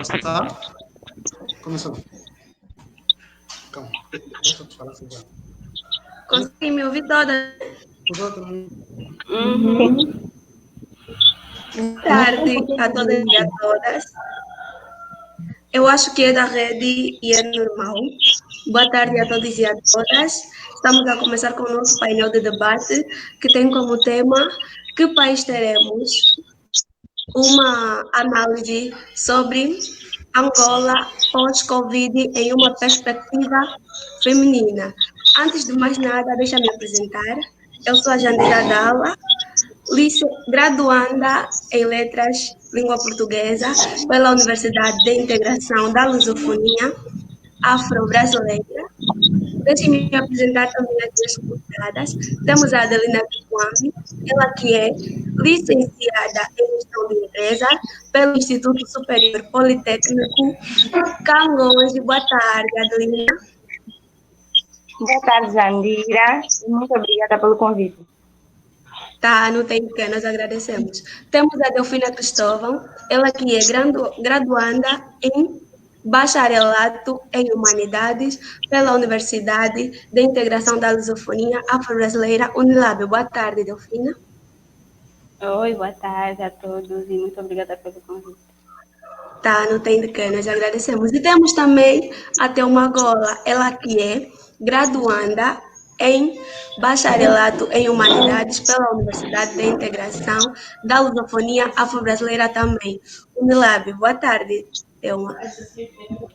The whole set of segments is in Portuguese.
Tá? Começou. Calma. Deixa eu te falar assim já. Consegui me ouvir toda? Os outros não. Boa tarde a todas e a todas. Eu acho que é da rede e é normal. Boa tarde a todos e a todas. Estamos a começar com o nosso painel de debate, que tem como tema que país teremos? Uma análise sobre Angola pós-Covid em uma perspectiva feminina. Antes de mais nada, deixa-me apresentar. Eu sou a Jandira Dalla, graduanda em Letras Língua Portuguesa pela Universidade de Integração da Lusofonia Afro-Brasileira. Deixe-me apresentar também as minhas convidadas. Temos a Adelina Kikwami, ela que é licenciada em Gestão de Empresas pelo Instituto Superior Politécnico Camões. Boa tarde, Adelina. Boa tarde, Jandira. Muito obrigada pelo convite. Tá, não tem que, nós agradecemos. Temos a Delfina Cristóvão, ela que é graduanda em Bacharelato em Humanidades pela Universidade de Integração da Lusofonia Afro-Brasileira, Unilab. Boa tarde, Delfina. Oi, boa tarde a todos e muito obrigada pelo convite. Tá, não tem de que, nós agradecemos. E temos também a Thelma Gola, ela que é graduanda em Bacharelato em Humanidades pela Universidade de Integração da Lusofonia Afro-Brasileira também, Unilab. Boa tarde, Thelma.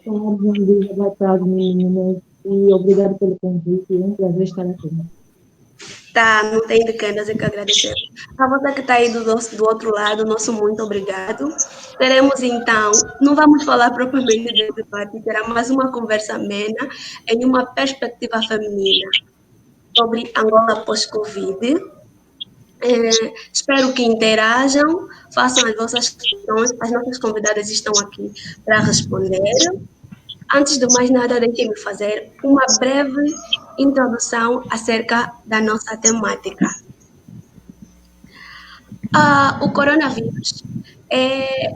Boa tarde, meninas, e obrigada pelo convite. É um prazer estar aqui. Tá, não tem de que, nós é que agradecemos. A você que está aí do outro lado, nosso muito obrigado. Teremos então, não vamos falar propriamente de debate, terá mais uma conversa amena em uma perspectiva feminina sobre Angola pós-Covid. Espero que interajam, façam as vossas questões, as nossas convidadas estão aqui para responder. Antes de mais nada, deixem-me fazer uma breve introdução acerca da nossa temática. O coronavírus é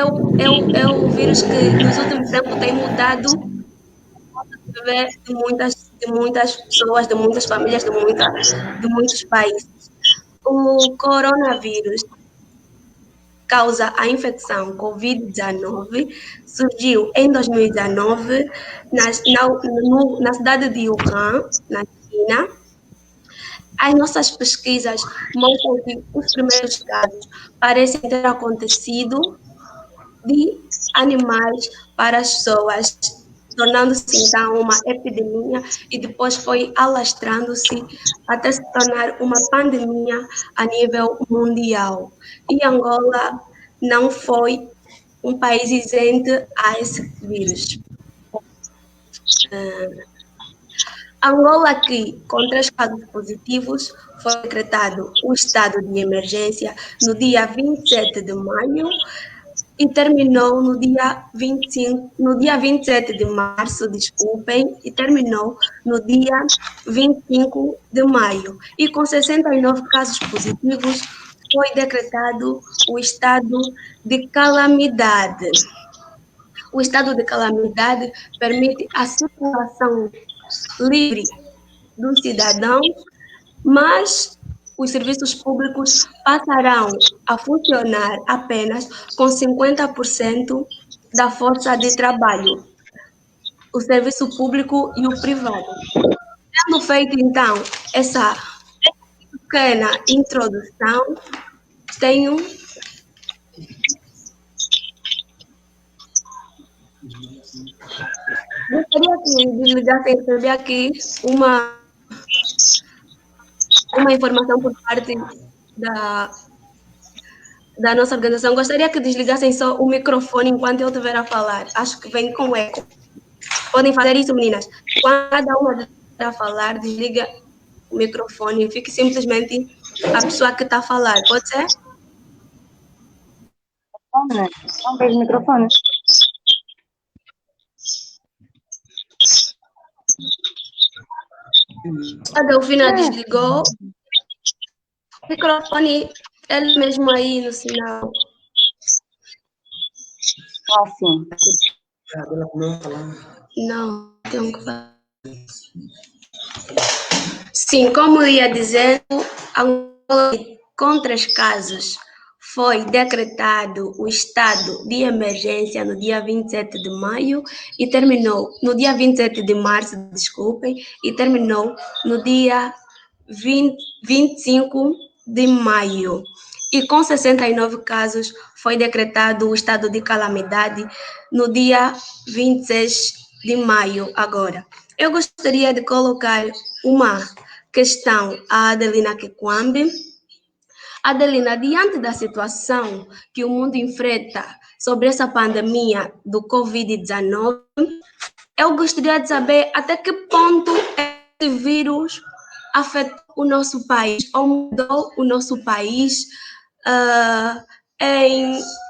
o vírus que nos últimos tempos tem mudado de muitas pessoas, de muitas famílias, de muitos países. O coronavírus causa a infecção Covid-19 surgiu em 2019 na cidade de Wuhan, na China. As nossas pesquisas mostram que os primeiros casos parecem ter acontecido de animais para as pessoas, tornando-se então uma epidemia e depois foi alastrando-se até se tornar uma pandemia a nível mundial. E Angola não foi um país isento a esse vírus. Angola, que com 3 casos positivos, foi decretado o estado de emergência no dia 27 de maio e terminou no dia 27 de março, desculpem, e terminou no dia 25 de maio. E com 69 casos positivos, foi decretado o estado de calamidade. O estado de calamidade permite a circulação livre dos cidadãos, mas os serviços públicos passarão a funcionar apenas com 50% da força de trabalho, o serviço público e o privado. Tendo feito, então, essa pequena introdução, tenho gostaria que desligassem receber aqui uma informação por parte da nossa organização. Gostaria que desligassem só o microfone enquanto eu estiver a falar. Acho que vem com eco. Podem fazer isso, meninas. Quando cada uma estiver a falar, desliga o microfone e fique simplesmente a pessoa que está a falar. Pode ser? Não vejo microfone. A Delfina desligou. O microfone, ele mesmo aí no sinal. Ah, sim. Ela começou a falar. Não, tenho que falar. Sim, como eu ia dizendo, Angola, contra os casos, foi decretado o estado de emergência no dia 27 de maio e terminou no dia 27 de março, desculpem, e terminou no dia 25 de maio. E com 69 casos foi decretado o estado de calamidade no dia 26 de maio agora. Eu gostaria de colocar uma questão à Adelina Kekwambe. Adelina, diante da situação que o mundo enfrenta sobre essa pandemia do Covid-19, eu gostaria de saber até que ponto esse vírus afetou o nosso país ou mudou o nosso país,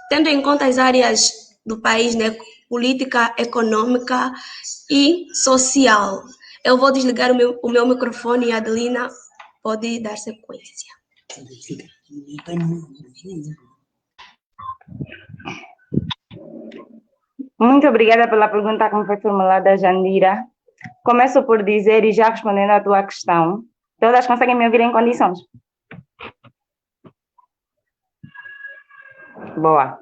tendo em conta as áreas do país, né, política, econômica e social. Eu vou desligar o meu microfone e a Adelina pode dar sequência. Muito obrigada pela pergunta que me foi formulada, Jandira. Começo por dizer, e já respondendo à tua questão, todas conseguem me ouvir em condições? Boa.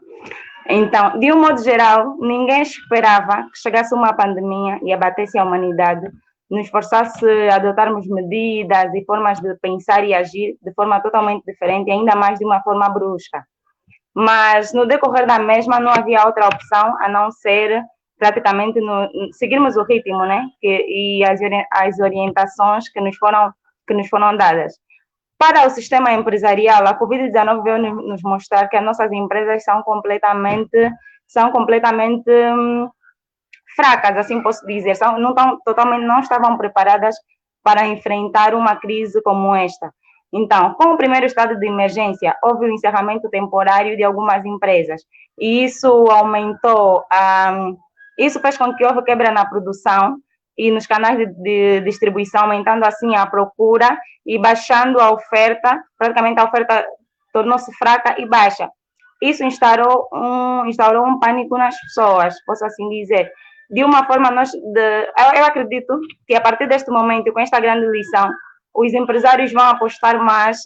Então, de um modo geral, ninguém esperava que chegasse uma pandemia e abatesse a humanidade, nos forçasse a adotarmos medidas e formas de pensar e agir de forma totalmente diferente, e ainda mais de uma forma brusca. Mas, no decorrer da mesma, não havia outra opção a não ser praticamente seguirmos o ritmo, né? E as orientações que nos foram dadas. Para o sistema empresarial, a Covid-19 veio nos mostrar que as nossas empresas são completamente fracas, assim posso dizer, não estavam preparadas para enfrentar uma crise como esta. Então, com o primeiro estado de emergência, houve o encerramento temporário de algumas empresas, e isso aumentou, isso fez com que houve quebra na produção e nos canais de distribuição, aumentando assim a procura e baixando a oferta, praticamente a oferta tornou-se fraca e baixa. Isso instaurou um pânico nas pessoas, posso assim dizer. De uma forma, eu acredito que a partir deste momento, com esta grande lição, os empresários vão apostar mais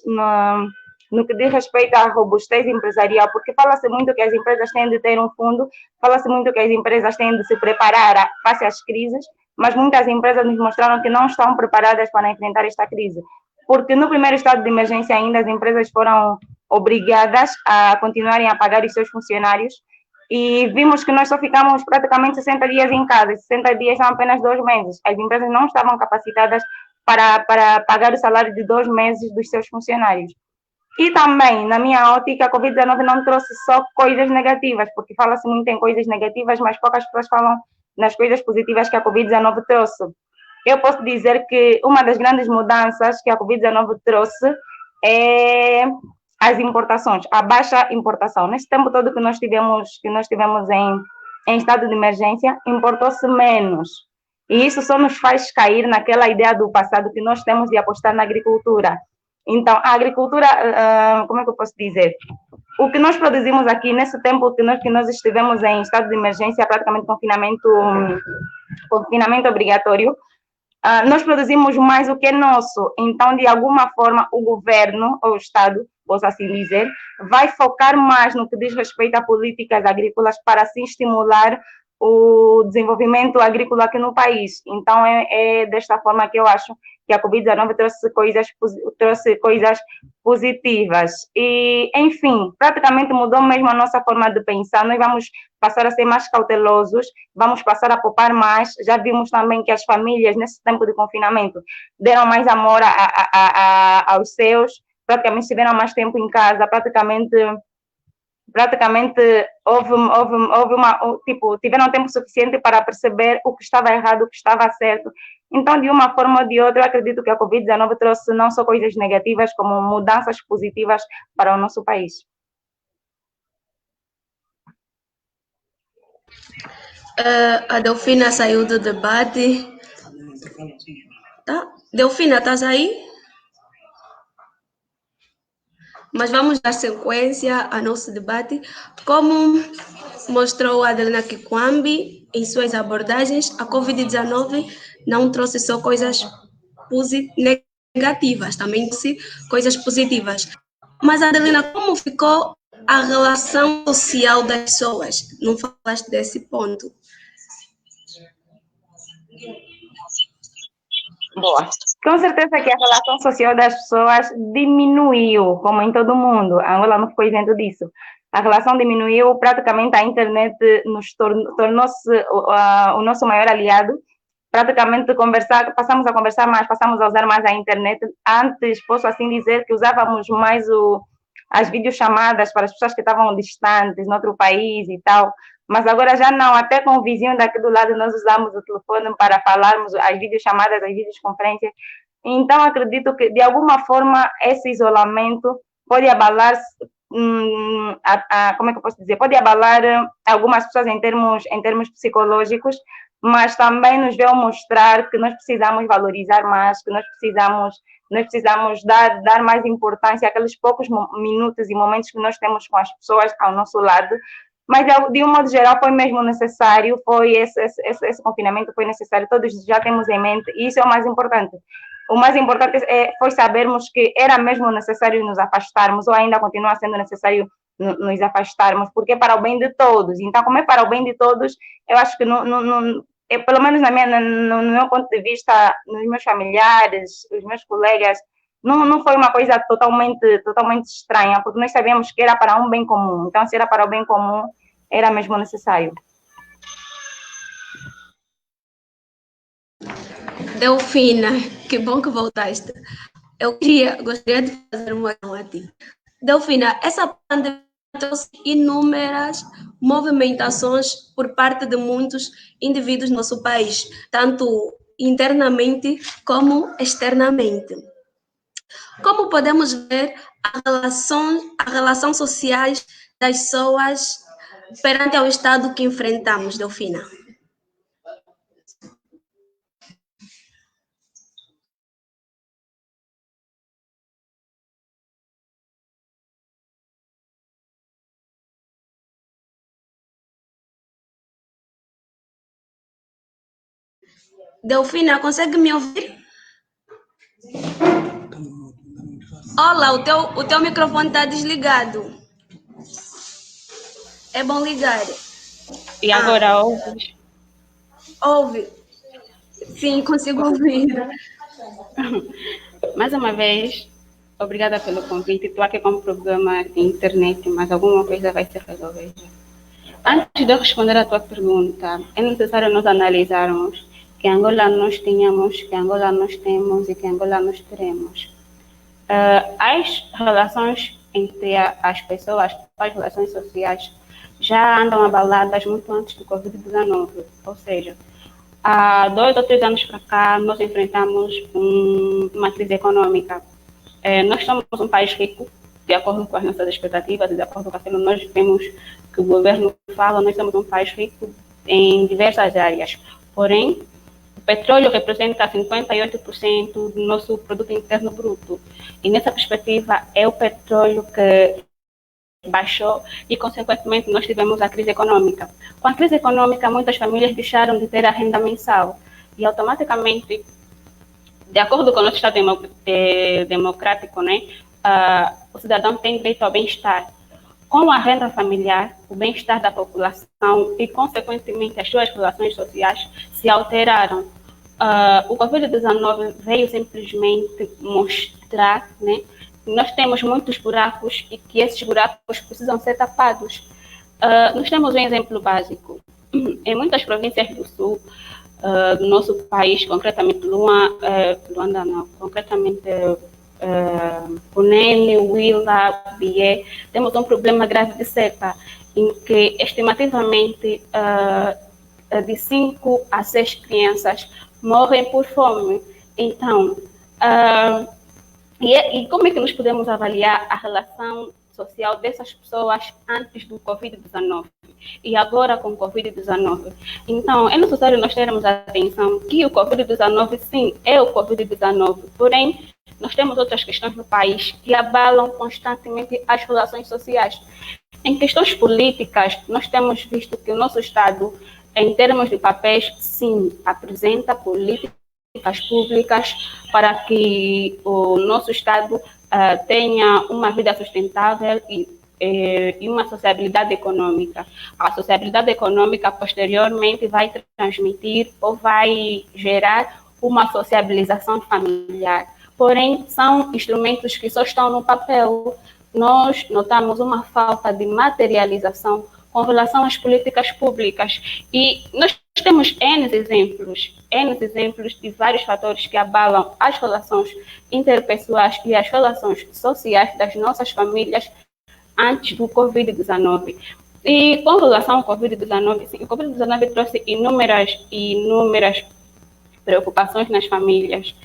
no que diz respeito à robustez empresarial, porque fala-se muito que as empresas têm de ter um fundo, fala-se muito que as empresas têm de se preparar face às crises, mas muitas empresas nos mostraram que não estão preparadas para enfrentar esta crise, porque no primeiro estado de emergência ainda as empresas foram obrigadas a continuarem a pagar os seus funcionários, e vimos que nós só ficamos praticamente 60 dias em casa, 60 dias são apenas 2 meses, as empresas não estavam capacitadas para pagar o salário de 2 meses dos seus funcionários. E também, na minha ótica, a Covid-19 não trouxe só coisas negativas, porque fala-se muito em coisas negativas, mas poucas pessoas falam nas coisas positivas que a Covid-19 trouxe. Eu posso dizer que uma das grandes mudanças que a Covid-19 trouxe é as importações, a baixa importação. Nesse tempo todo que nós tivemos em estado de emergência, importou-se menos. E isso só nos faz cair naquela ideia do passado que nós temos de apostar na agricultura. Então, a agricultura, como é que eu posso dizer? O que nós produzimos aqui, nesse tempo que nós estivemos em estado de emergência, praticamente confinamento obrigatório, nós produzimos mais o que é nosso. Então, de alguma forma, o governo, ou o Estado, posso assim dizer, vai focar mais no que diz respeito a políticas agrícolas para assim estimular o desenvolvimento agrícola aqui no país. Então, é desta forma que eu acho que a Covid-19 trouxe coisas positivas. E, enfim, praticamente mudou mesmo a nossa forma de pensar. Nós vamos passar a ser mais cautelosos, vamos passar a poupar mais. Já vimos também que as famílias, nesse tempo de confinamento, deram mais amor aos seus, praticamente estiveram mais tempo em casa, praticamente tiveram tempo suficiente para perceber o que estava errado, o que estava certo. Então, de uma forma ou de outra, eu acredito que a Covid-19 trouxe não só coisas negativas, como mudanças positivas para o nosso país. A Delfina saiu do debate. Tá? Delfina, estás aí? Mas vamos dar sequência ao nosso debate. Como mostrou Adelina Kikwambi em suas abordagens, a Covid-19 não trouxe só coisas negativas, também trouxe coisas positivas. Mas, Adelina, como ficou a relação social das pessoas? Não falaste desse ponto. Boa. Com certeza que a relação social das pessoas diminuiu, como em todo mundo. A Angola não ficou isento disso. A relação diminuiu, praticamente a internet tornou-se o nosso maior aliado. Praticamente passamos a conversar mais, passamos a usar mais a internet. Antes, posso assim dizer que usávamos mais as videochamadas para as pessoas que estavam distantes, em outro país e tal. Mas agora já não, até com o vizinho daqui do lado nós usamos o telefone para falarmos, as videochamadas, as videoconferências. Então, acredito que, de alguma forma, esse isolamento pode abalar, como é que eu posso dizer? Pode abalar algumas pessoas em termos psicológicos, mas também nos veio mostrar que nós precisamos valorizar mais, que nós precisamos dar mais importância àqueles poucos minutos e momentos que nós temos com as pessoas ao nosso lado. Mas, de um modo geral, foi mesmo necessário, esse confinamento foi necessário, todos já temos em mente, e isso é o mais importante. O mais importante foi sabermos que era mesmo necessário nos afastarmos, ou ainda continua sendo necessário nos afastarmos, porque é para o bem de todos. Então, como é para o bem de todos, eu acho que, pelo menos no meu ponto de vista, nos meus familiares, os meus colegas, não foi uma coisa totalmente estranha, porque nós sabíamos que era para um bem comum. Então, se era para o bem comum, era mesmo necessário. Delfina, que bom que voltaste. Eu gostaria de fazer uma questão a ti. Delfina, essa pandemia trouxe inúmeras movimentações por parte de muitos indivíduos no nosso país, tanto internamente como externamente. Como podemos ver a relação social das pessoas perante ao estado que enfrentamos, Delfina? Delfina, consegue me ouvir? Olá, o teu microfone está desligado. É bom ligar. E agora ouves? Ouve. Sim, consigo ouvir. Mais uma vez, obrigada pelo convite. Estou aqui com um problema de internet, mas alguma coisa vai ser resolvida. Antes de eu responder a tua pergunta, é necessário nós analisarmos que Angola nós tínhamos, que Angola nós temos e que Angola nós teremos. As relações entre as pessoas, as relações sociais, já andam abaladas muito antes do Covid-19. Ou seja, há 2 ou 3 anos para cá, nós enfrentamos uma crise econômica. Nós somos um país rico, de acordo com as nossas expectativas e de acordo com aquilo que nós vemos que o governo fala, nós somos um país rico em diversas áreas. Porém, o petróleo representa 58% do nosso produto interno bruto. E nessa perspectiva, é o petróleo que baixou e, consequentemente, nós tivemos a crise econômica. Com a crise econômica, muitas famílias deixaram de ter a renda mensal e, automaticamente, de acordo com o nosso Estado democrático, né, o cidadão tem direito ao bem-estar. Com a renda familiar, o bem-estar da população e, consequentemente, as suas relações sociais se alteraram. O Covid-19 veio simplesmente mostrar, né, que nós temos muitos buracos e que esses buracos precisam ser tapados. Nós temos um exemplo básico. Em muitas províncias do sul do nosso país, concretamente Luanda não, concretamente Cunene, Huila, Bié, temos um problema grave de seca, em que estimativamente de 5 a 6 crianças morrem por fome. Então, e como é que nós podemos avaliar a relação social dessas pessoas antes do Covid-19 e agora com o Covid-19? Então, é necessário nós termos atenção que o Covid-19, sim, é o Covid-19, porém, nós temos outras questões no país que abalam constantemente as relações sociais. Em questões políticas, nós temos visto que o nosso Estado, em termos de papéis, sim, apresenta políticas públicas para que o nosso Estado tenha uma vida sustentável e uma sociabilidade econômica. A sociabilidade econômica, posteriormente, vai transmitir ou vai gerar uma sociabilização familiar. Porém, são instrumentos que só estão no papel. Nós notamos uma falta de materialização com relação às políticas públicas. E nós temos N exemplos de vários fatores que abalam as relações interpessoais e as relações sociais das nossas famílias antes do Covid-19. E com relação ao Covid-19, sim, o Covid-19 trouxe inúmeras preocupações nas famílias.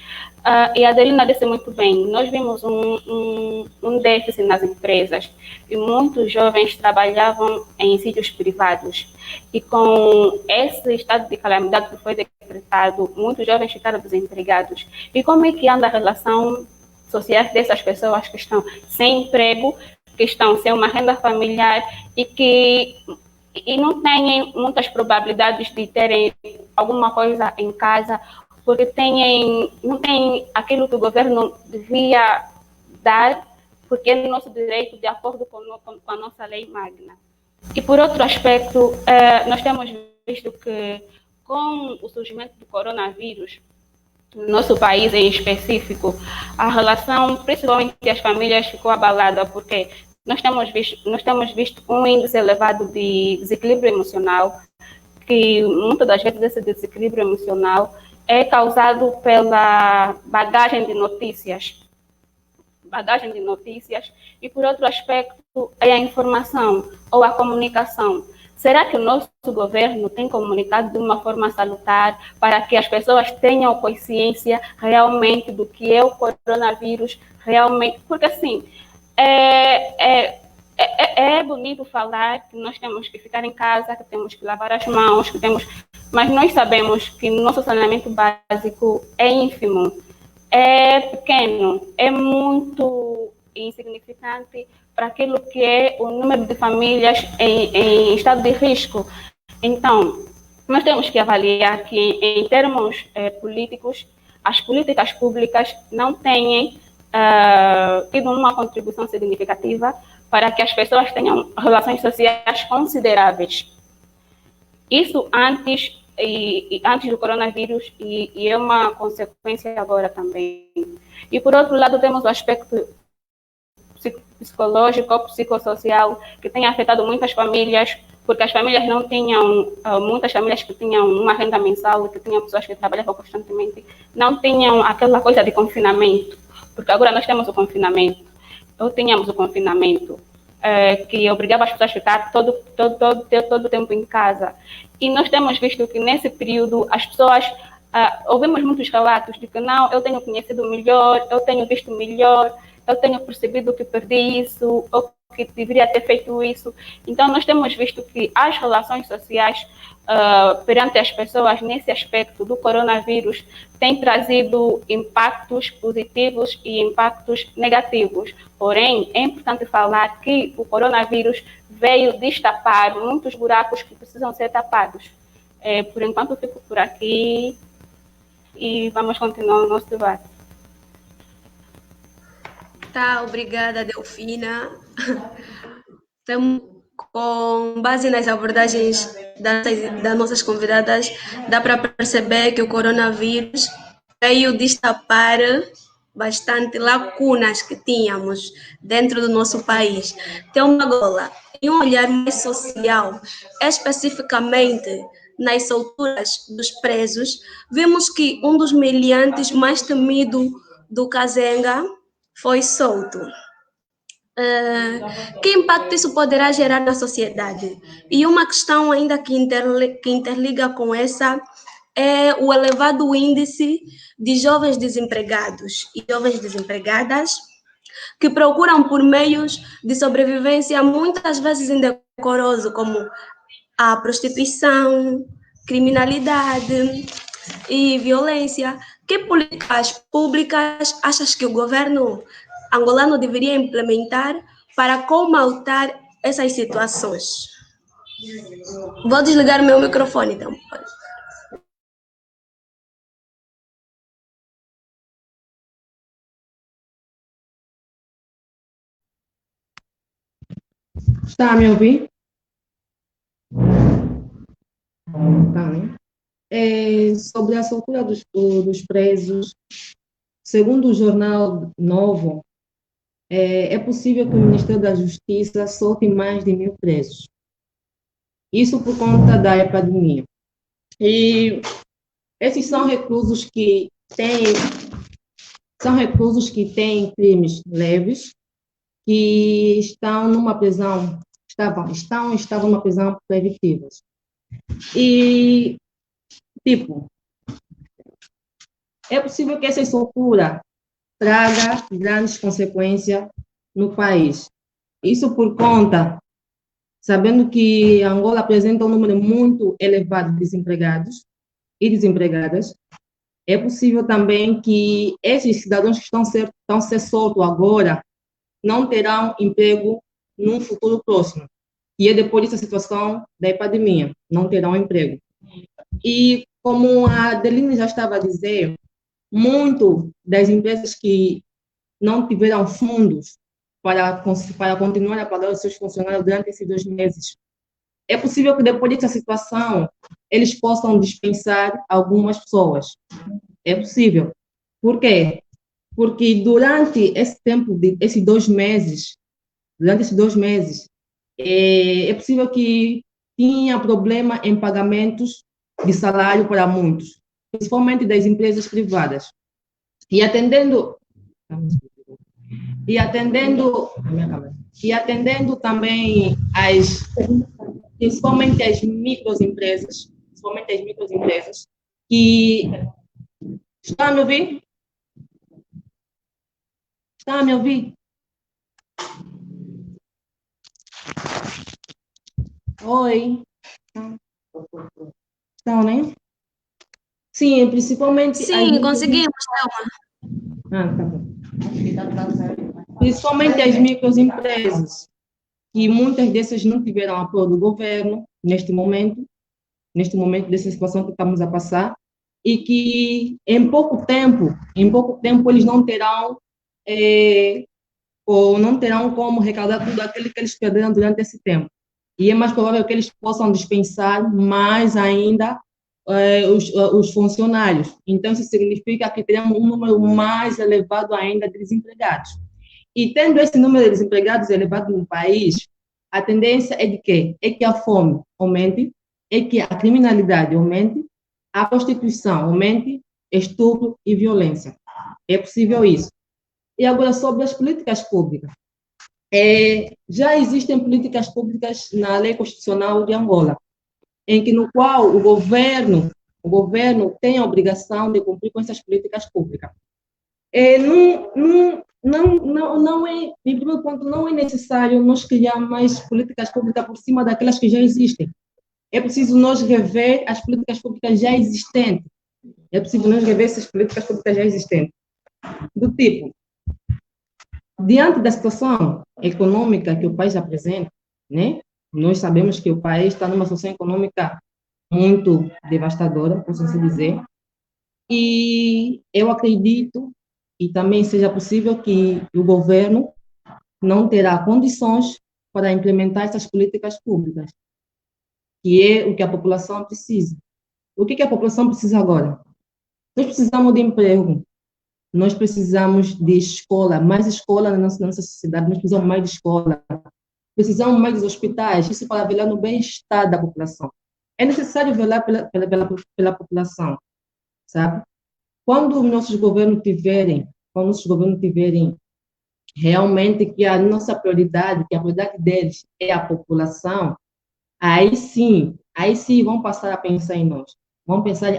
E a Adelina disse muito bem, nós vimos um déficit nas empresas e muitos jovens trabalhavam em sítios privados. E com esse estado de calamidade que foi decretado, muitos jovens ficaram desempregados. E como é que anda a relação social dessas pessoas que estão sem emprego, que estão sem uma renda familiar e não têm muitas probabilidades de terem alguma coisa em casa, porque não têm aquilo que o governo devia dar, porque é nosso direito de acordo com a nossa lei magna. E por outro aspecto, nós temos visto que com o surgimento do coronavírus, no nosso país em específico, a relação, principalmente das famílias, ficou abalada, porque nós temos visto um índice elevado de desequilíbrio emocional, que muitas das vezes esse desequilíbrio emocional é causado pela bagagem de notícias, e por outro aspecto é a informação ou a comunicação. Será que o nosso governo tem comunicado de uma forma salutar para que as pessoas tenham consciência realmente do que é o coronavírus, realmente? Porque assim, é bonito falar que nós temos que ficar em casa, que temos que lavar as mãos, mas nós sabemos que nosso saneamento básico é ínfimo, é pequeno, é muito insignificante para aquilo que é o número de famílias em estado de risco. Então, nós temos que avaliar que, em termos políticos, as políticas públicas não têm tido uma contribuição significativa para que as pessoas tenham relações sociais consideráveis. Isso antes do coronavírus e é uma consequência agora também. E, por outro lado, temos o aspecto psicológico, psicossocial, que tem afetado muitas famílias, porque as famílias não tinham, muitas famílias que tinham uma renda mensal, que tinham pessoas que trabalhavam constantemente, não tinham aquela coisa de confinamento, porque agora nós temos o confinamento, ou tínhamos o confinamento, que obrigava as pessoas a ficar todo o tempo em casa. E nós temos visto que nesse período as pessoas, ouvimos muitos relatos de que não, eu tenho conhecido melhor, eu tenho visto melhor, eu tenho percebido que perdi isso, ou que deveria ter feito isso. Então, nós temos visto que as relações sociais perante as pessoas nesse aspecto do coronavírus têm trazido impactos positivos e impactos negativos. Porém, é importante falar que o coronavírus veio destapar muitos buracos que precisam ser tapados. Por enquanto, eu fico por aqui e vamos continuar o nosso debate. Tá, obrigada, Delfina. Com base nas abordagens das nossas convidadas, dá para perceber que o coronavírus veio destapar bastante lacunas que tínhamos dentro do nosso país. Tem uma gola e um olhar mais social, especificamente nas solturas dos presos, vimos que um dos meliantes mais temido do Kazenga foi solto. Que impacto isso poderá gerar na sociedade? E uma questão ainda que interliga com essa é o elevado índice de jovens desempregados e jovens desempregadas que procuram por meios de sobrevivência muitas vezes indecorosos, como a prostituição, criminalidade e violência. Que políticas públicas achas que o governo angolano deveria implementar para combater essas situações. Vou desligar meu microfone, então. Está a me ouvir? Tá, né? Sobre a soltura dos presos, segundo o jornal Novo, é possível que o Ministério da Justiça solte mais de 1.000 presos. Isso por conta da epidemia. E esses são reclusos que têm crimes leves, que estão numa prisão, estavam numa prisão preventiva. E, tipo, é possível que essa soltura traga grandes consequências no país. Isso por conta, sabendo que Angola apresenta um número muito elevado de desempregados e desempregadas, é possível também que esses cidadãos que estão a ser soltos agora não terão emprego num futuro próximo, e é depois dessa situação da epidemia, não terão emprego. E como a Adeline já estava a dizer, muito das empresas que não tiveram fundos para continuar a pagar os seus funcionários durante esses 2 meses, é possível que depois dessa situação eles possam dispensar algumas pessoas. É possível. Por quê? Porque durante esse tempo, esses 2 meses, é possível que tinha problema em pagamentos de salário para muitos, principalmente das empresas privadas. E atendendo também principalmente as microempresas, que está a me ouvir? Está a me ouvir? Oi. Estão, né? Sim, principalmente Sim, conseguimos. Tá bom. Principalmente as microempresas, que muitas dessas não tiveram apoio do governo neste momento dessa situação que estamos a passar, e que em pouco tempo eles não terão ou não terão como arrecadar tudo aquilo que eles perderam durante esse tempo. E é mais provável que eles possam dispensar mais ainda os funcionários. Então, isso significa que teremos um número mais elevado ainda de desempregados. E tendo esse número de desempregados elevado no país, a tendência é de quê? É que a fome aumente, é que a criminalidade aumente, a prostituição aumente, estupro e violência. É possível isso. E agora, sobre as políticas públicas. Já existem políticas públicas na lei constitucional de Angola, no qual o governo tem a obrigação de cumprir com essas políticas públicas. Não é, em primeiro ponto, não é necessário nós criar mais políticas públicas por cima daquelas que já existem. É preciso nós rever as políticas públicas já existentes. Do tipo, diante da situação econômica que o país apresenta, né? Nós sabemos que o país está numa situação econômica muito devastadora, posso assim dizer, e eu acredito e também seja possível que o governo não terá condições para implementar essas políticas públicas, que é o que a população precisa. O que a população precisa agora? Nós precisamos de emprego, nós precisamos de escola, mais escola na nossa sociedade, nós precisamos mais de escola, precisamos mais de hospitais, isso para velar no bem-estar da população. É necessário velar pela população, sabe? Quando os nossos governos tiverem realmente que a nossa prioridade, que a prioridade deles é a população, aí sim vão passar a pensar em nós. Vão passar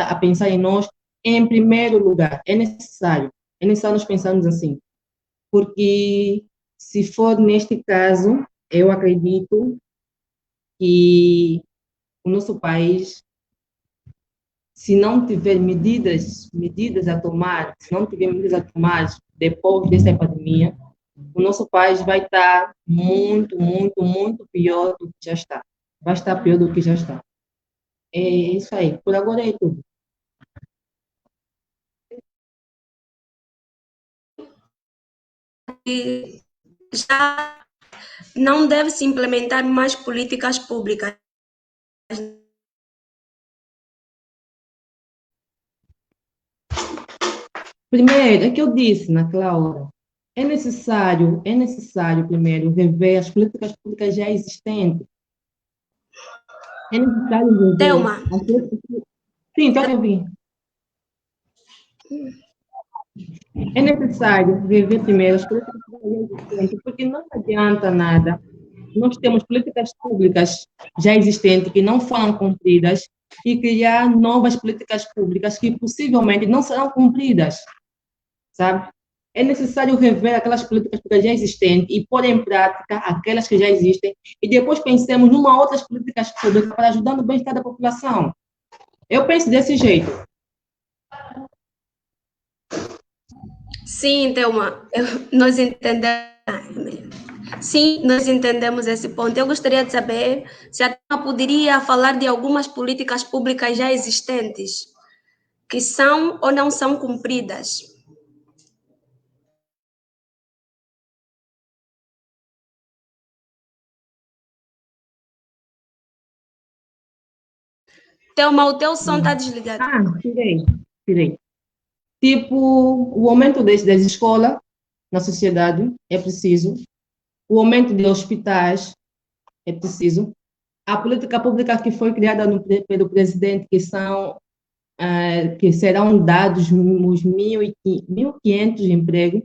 a pensar em nós em primeiro lugar. É necessário nós pensarmos assim. Porque, se for neste caso, eu acredito que o nosso país, se não tiver medidas a tomar, depois dessa epidemia, o nosso país vai estar muito, muito, muito pior do que já está. Vai estar pior do que já está. É isso aí. Por agora é tudo. E já não deve-se implementar mais políticas públicas. Primeiro, é que eu disse naquela hora, é necessário primeiro rever as políticas públicas já existentes. É necessário rever Thelma, as políticas. Sim, estou a ouvir. É necessário rever primeiro as políticas públicas já existentes, porque não adianta nada. Nós temos políticas públicas já existentes que não foram cumpridas e criar novas políticas públicas que possivelmente não serão cumpridas, sabe? É necessário rever aquelas políticas públicas já existentes e pôr em prática aquelas que já existem e depois pensemos numa outras políticas públicas para ajudar no bem-estar da população. Eu penso desse jeito. sim, Thelma, nós entendemos. Sim, nós entendemos esse ponto. Eu gostaria de saber se a Thelma poderia falar de algumas políticas públicas já existentes que são ou não são cumpridas. Thelma, o teu som está desligado. Tirei. Tipo, o aumento das escolas na sociedade é preciso, o aumento de hospitais é preciso, a política pública que foi criada pelo presidente, que serão dados os 1.500 empregos,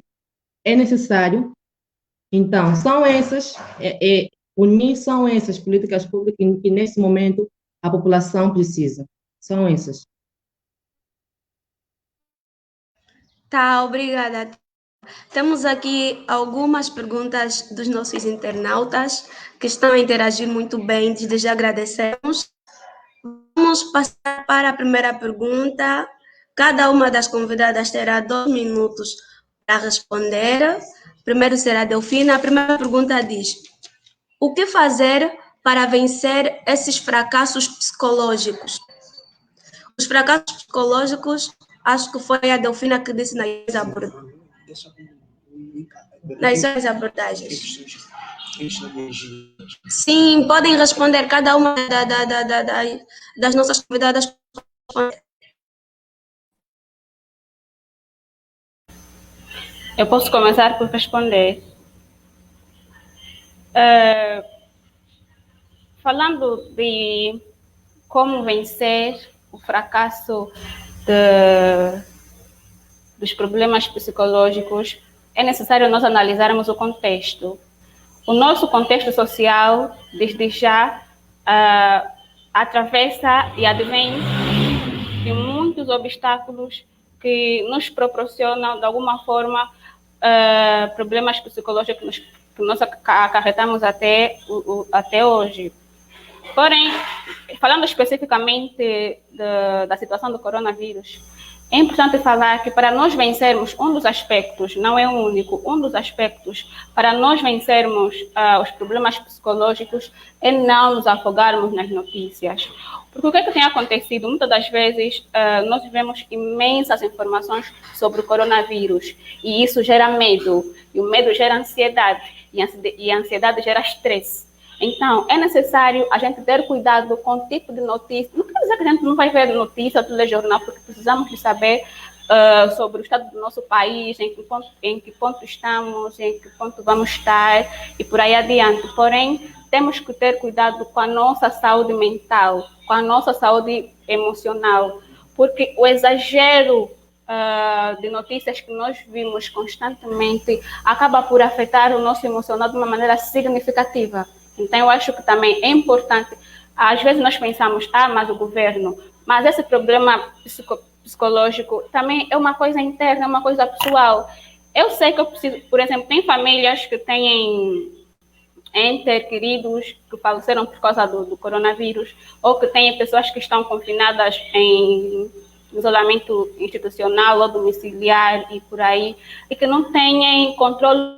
é necessário. Então, são essas políticas públicas que nesse momento a população precisa. São essas. Tá, obrigada. Temos aqui algumas perguntas dos nossos internautas que estão a interagir muito bem, desde já agradecemos. Vamos passar para a primeira pergunta. Cada uma das convidadas terá 2 minutos para responder. Primeiro será a Delfina. A primeira pergunta diz: o que fazer para vencer esses fracassos psicológicos? Os fracassos psicológicos, acho que foi a Delfina que disse nas suas abordagens. Sim, podem responder cada uma das nossas convidadas. Eu posso começar por responder. Falando de como vencer o fracasso dos problemas psicológicos, é necessário nós analisarmos o contexto. O nosso contexto social, desde já, atravessa e advém de muitos obstáculos que nos proporcionam, de alguma forma, problemas psicológicos que nós acarretamos até hoje. Porém, falando especificamente da situação do coronavírus, é importante falar que para nós vencermos um dos aspectos, não é o único, um dos aspectos para nós vencermos os problemas psicológicos é não nos afogarmos nas notícias. Porque o que é que tem acontecido? Muitas das vezes nós vemos imensas informações sobre o coronavírus e isso gera medo, e o medo gera ansiedade, e a ansiedade gera estresse. Então, é necessário a gente ter cuidado com o tipo de notícia. Não quer dizer que a gente não vai ver notícia ou telejornal, porque precisamos de saber sobre o estado do nosso país, em que ponto estamos, em que ponto vamos estar e por aí adiante. Porém, temos que ter cuidado com a nossa saúde mental, com a nossa saúde emocional, porque o exagero de notícias que nós vimos constantemente acaba por afetar o nosso emocional de uma maneira significativa. Então, eu acho que também é importante, às vezes nós pensamos, mas o governo, mas esse problema psicológico também é uma coisa interna, é uma coisa pessoal. Eu sei que eu preciso, por exemplo, tem famílias que têm entes queridos que faleceram por causa do coronavírus, ou que têm pessoas que estão confinadas em isolamento institucional ou domiciliar e por aí, e que não têm controle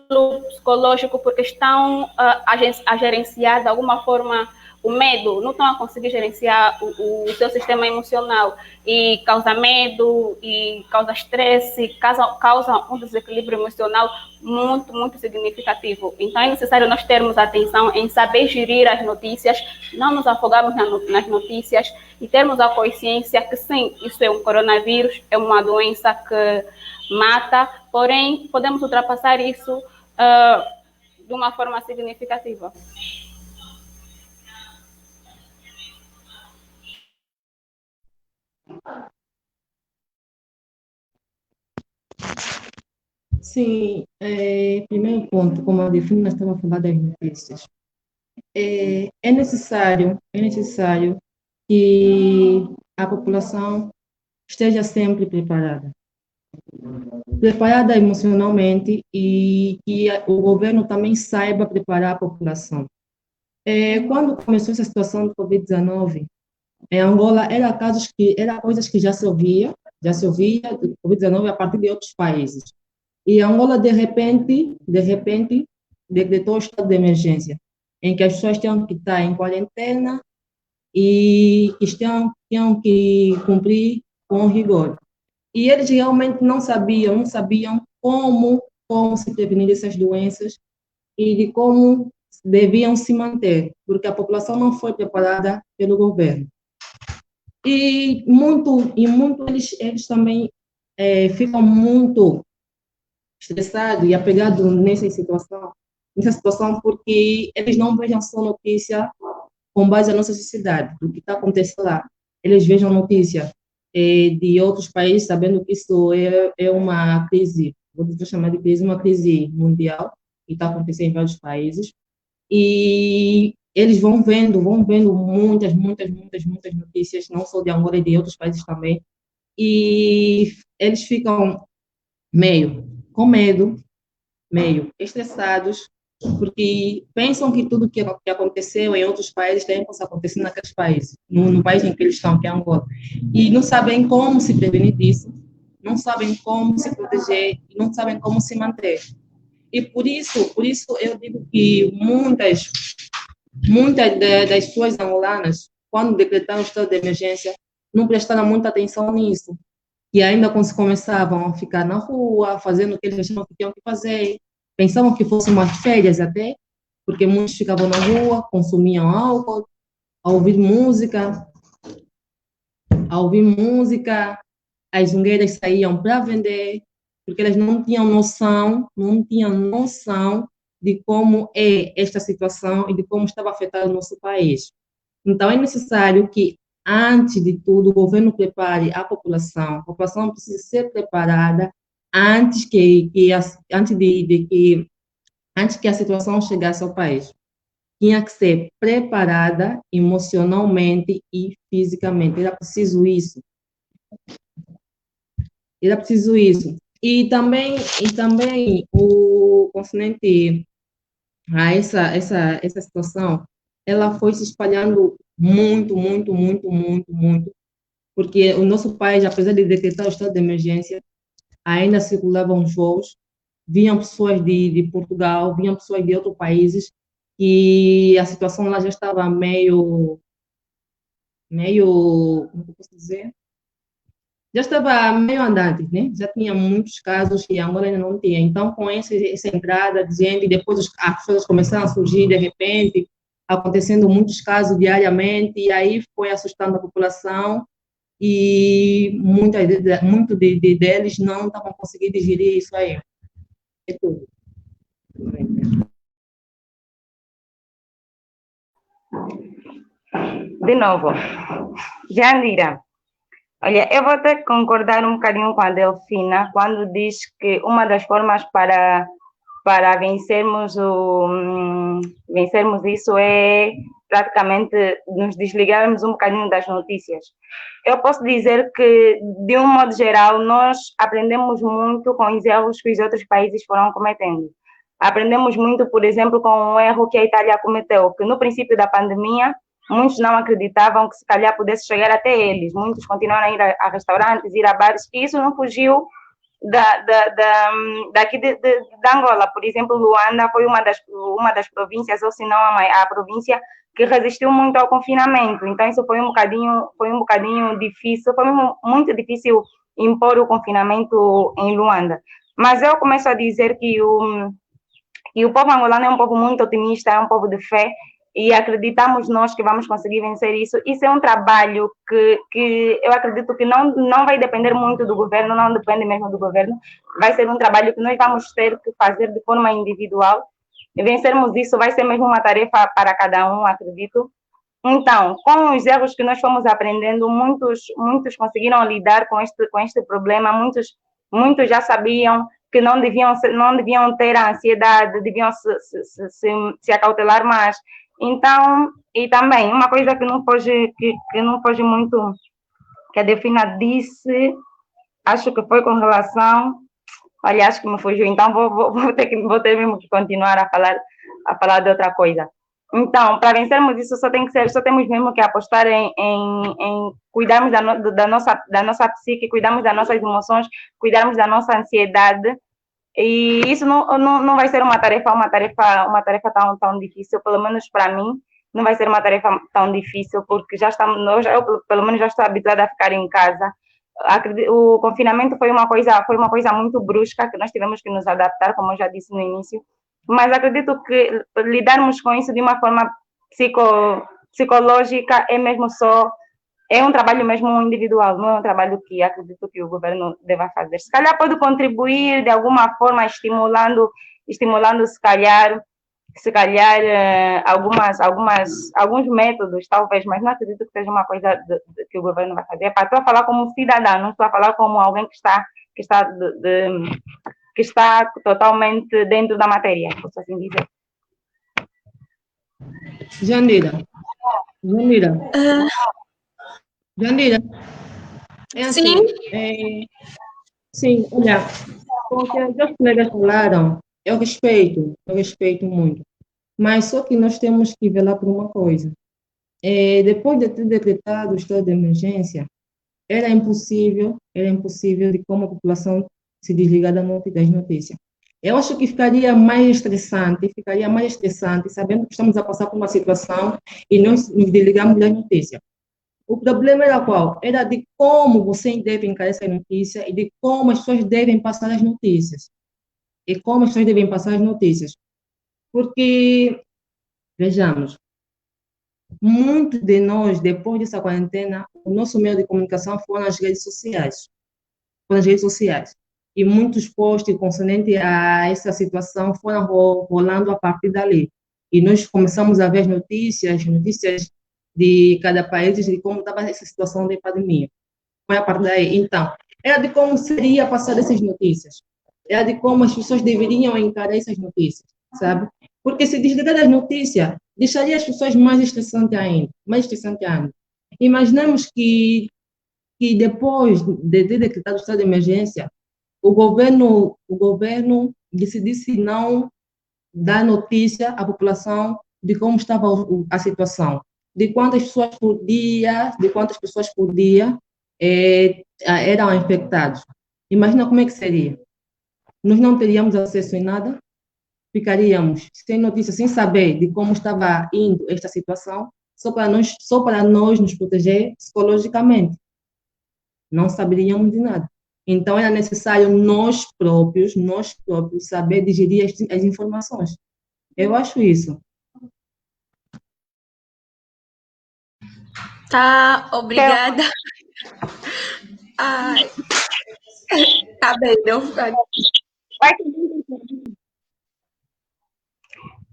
psicológico porque estão a gerenciar de alguma forma o medo, não estão a conseguir gerenciar o seu sistema emocional e causa medo e causa estresse, causa um desequilíbrio emocional muito, muito significativo. Então é necessário nós termos atenção em saber gerir as notícias, não nos afogarmos nas notícias e termos a consciência que sim, isso é um coronavírus, é uma doença que mata, porém podemos ultrapassar isso de uma forma significativa. Sim, primeiro ponto, como eu disse, nós estamos a falar das notícias. É necessário que a população esteja sempre preparada emocionalmente e que o governo também saiba preparar a população. Quando começou essa situação do Covid-19, em Angola, era coisas que já se ouvia do Covid-19 a partir de outros países. E Angola, de repente, decretou o estado de emergência, em que as pessoas tinham que estar em quarentena e que tinham que cumprir com rigor. E eles realmente não sabiam como se prevenir dessas doenças e de como deviam se manter, porque a população não foi preparada pelo governo. E eles também ficam muito estressados e apegados nessa situação porque eles não vejam só notícia com base na nossa sociedade, do que está acontecendo lá. Eles vejam notícia de outros países, sabendo que isso é uma crise, vou chamar de crise, uma crise mundial, que está acontecendo em vários países. E eles vão vendo muitas notícias, não só de Angola, e de outros países também, e eles ficam com medo, meio estressados, porque pensam que tudo que aconteceu em outros países também possa acontecer naqueles países, no país em que eles estão, que é Angola, e não sabem como se prevenir disso, não sabem como se proteger, e não sabem como se manter. E por isso eu digo que muitas das pessoas angolanas, quando decretaram o estado de emergência, não prestaram muita atenção nisso. E ainda quando se começavam a ficar na rua, fazendo o que eles achavam que tinham que fazer, pensavam que fossem umas férias até, porque muitos ficavam na rua, consumiam álcool, a ouvir música, as jungueiras saíam para vender, porque elas não tinham noção de como é esta situação e de como estava afetado o nosso país. Então, é necessário que, antes de tudo, o governo prepare a população precisa ser preparada antes que a situação chegasse ao país. Tinha que ser preparada emocionalmente e fisicamente. Era preciso isso. E também o concernente a essa situação, ela foi se espalhando muito, porque o nosso país, apesar de decretar o estado de emergência, ainda circulavam voos, vinham pessoas de Portugal, vinham pessoas de outros países, e a situação lá já estava meio, como eu posso dizer? Já estava meio andante, né? Já tinha muitos casos e Angola ainda não tinha. Então, com essa entrada de gente, depois as coisas começaram a surgir de repente, acontecendo muitos casos diariamente, e aí foi assustando a população, e muito deles não estavam conseguindo digerir isso aí. É tudo. De novo, Jandira, olha, eu vou ter que concordar um bocadinho com a Delfina quando diz que uma das formas para vencermos isso é praticamente nos desligarmos um bocadinho das notícias. Eu posso dizer que, de um modo geral, nós aprendemos muito com os erros que os outros países foram cometendo. Aprendemos muito, por exemplo, com um erro que a Itália cometeu, que no princípio da pandemia, muitos não acreditavam que se calhar pudesse chegar até eles. Muitos continuaram a ir a restaurantes, ir a bares, e isso não fugiu daqui de Angola. Por exemplo, Luanda foi uma das províncias, ou se não a província que resistiu muito ao confinamento. Então isso foi um bocadinho difícil, foi muito difícil impor o confinamento em Luanda. Mas eu começo a dizer que o povo angolano é um povo muito otimista, é um povo de fé, e acreditamos nós que vamos conseguir vencer isso. Isso é um trabalho que eu acredito que não vai depender muito do governo, não depende mesmo do governo, vai ser um trabalho que nós vamos ter que fazer de forma individual, e vencermos isso vai ser mesmo uma tarefa para cada um, acredito. Então, com os erros que nós fomos aprendendo, muitos conseguiram lidar com este problema, muitos já sabiam que não deviam ter a ansiedade, deviam se acautelar mais. Então, e também, uma coisa que não foge muito, que a Delfina disse, acho que foi com relação, olha, acho que me fugiu, então vou ter mesmo que continuar a falar de outra coisa. Então, para vencermos isso, só temos mesmo que apostar em cuidarmos da nossa psique, cuidarmos das nossas emoções, cuidarmos da nossa ansiedade. E isso não vai ser uma tarefa tão difícil, pelo menos para mim, não vai ser uma tarefa tão difícil, porque eu pelo menos já estou habituada a ficar em casa. O confinamento foi uma coisa muito brusca, que nós tivemos que nos adaptar, como eu já disse no início, mas acredito que lidarmos com isso de uma forma psicológica é um trabalho mesmo individual, não é um trabalho que acredito que o governo deva fazer. Se calhar pode contribuir de alguma forma, estimulando se calhar alguns métodos, talvez, mas não acredito que seja uma coisa que o governo vai fazer. Estou a falar como cidadã, não estou a falar como alguém que está totalmente dentro da matéria, posso assim dizer. Jandira, é assim, sim, olha, porque os meus colegas falaram, eu respeito muito, mas só que nós temos que velar por uma coisa. Depois de ter decretado o estado de emergência, era impossível de como a população se desligar das notícias. Eu acho que ficaria mais estressante, sabendo que estamos a passar por uma situação e nós nos desligamos das notícias. O problema era qual? Era de como você deve encarar essa notícia e de como as pessoas devem passar as notícias. Porque, vejamos, muitos de nós, depois dessa quarentena, o nosso meio de comunicação foram as redes sociais. E muitos posts concernentes a essa situação foram rolando a partir dali. E nós começamos a ver as notícias de cada país, de como estava essa situação da pandemia. Foi a partir daí. Então, era de como seria passar essas notícias. Era de como as pessoas deveriam encarar essas notícias, sabe? Porque se desligar das notícias, deixaria as pessoas mais estressantes ainda. Imaginamos que depois de ter decretado o estado de emergência, o governo decidisse não dar notícia à população de como estava a situação, de quantas pessoas por dia eram infectados. Imagina como é que seria. Nós não teríamos acesso em nada, ficaríamos sem notícia, sem saber de como estava indo esta situação, só para nós nos proteger psicologicamente. Não saberíamos de nada. Então, era necessário nós próprios saber digerir as informações. Eu acho isso. Tá, obrigada. Ai, tá bem, não.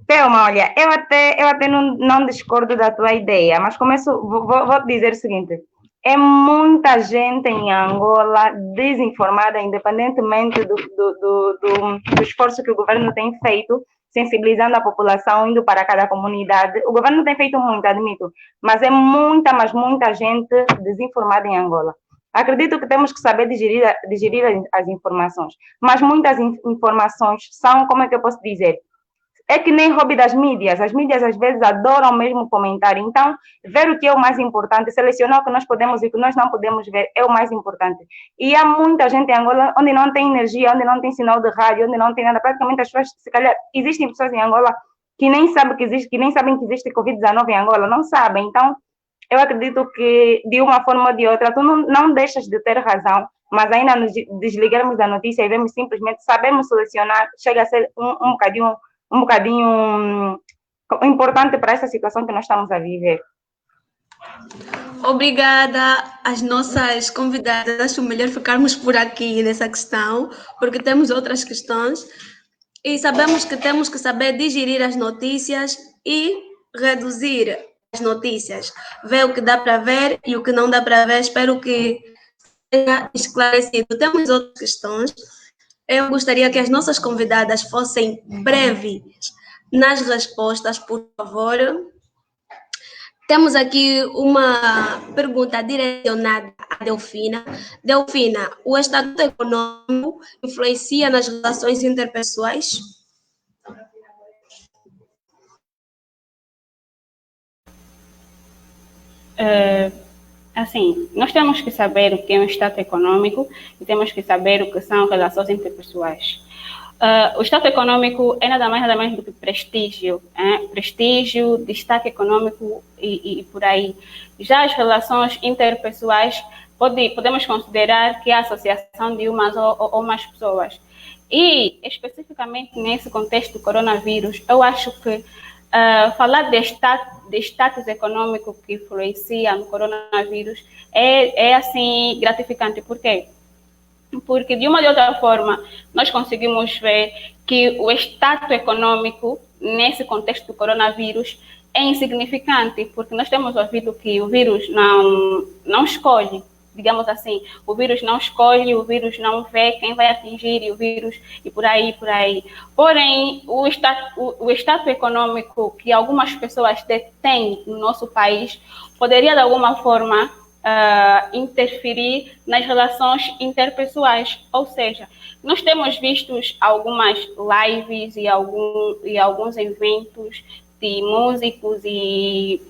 Thelma, olha, eu até não discordo da tua ideia, mas vou te dizer o seguinte: é muita gente em Angola desinformada, independentemente do esforço que o governo tem feito, sensibilizando a população, indo para cada comunidade. O governo tem feito muito, admito, mas é muita gente desinformada em Angola. Acredito que temos que saber digerir as informações, mas muitas informações são, como é que eu posso dizer? é que nem hobby das mídias. As mídias, às vezes, adoram mesmo comentar. Então, ver o que é o mais importante, selecionar o que nós podemos e o que nós não podemos ver é o mais importante. E há muita gente em Angola onde não tem energia, onde não tem sinal de rádio, onde não tem nada. Praticamente, as pessoas, se calhar, existem pessoas em Angola que nem sabem que existe Covid-19 em Angola. Não sabem. Então, eu acredito que, de uma forma ou de outra, tu não deixas de ter razão, mas ainda nos desligarmos da notícia e vemos simplesmente, sabemos selecionar, chega a ser um bocadinho importante para essa situação que nós estamos a viver. Obrigada às nossas convidadas. Acho melhor ficarmos por aqui nessa questão, porque temos outras questões e sabemos que temos que saber digerir as notícias e reduzir as notícias. Ver o que dá para ver e o que não dá para ver. Espero que seja esclarecido. Temos outras questões. Eu gostaria que as nossas convidadas fossem breves nas respostas, por favor. Temos aqui uma pergunta direcionada a Delfina. Delfina, o estatuto econômico influencia nas relações interpessoais? Assim, nós temos que saber o que é um Estado econômico e temos que saber o que são relações interpessoais. O Estado econômico é nada mais do que prestígio, prestígio, destaque econômico e por aí. Já as relações interpessoais, podemos considerar que é a associação de umas ou mais pessoas. E, especificamente nesse contexto do coronavírus, eu acho que falar de status econômico que influencia no coronavírus é assim, gratificante. Por quê? Porque, de uma ou de outra forma, nós conseguimos ver que o status econômico, nesse contexto do coronavírus, é insignificante, porque nós temos ouvido que o vírus não escolhe, digamos assim, o vírus não escolhe, o vírus não vê quem vai atingir e o vírus e por aí, por aí. Porém, o status econômico que algumas pessoas têm no nosso país poderia, de alguma forma, interferir nas relações interpessoais, ou seja, nós temos visto algumas lives e alguns eventos de músicos e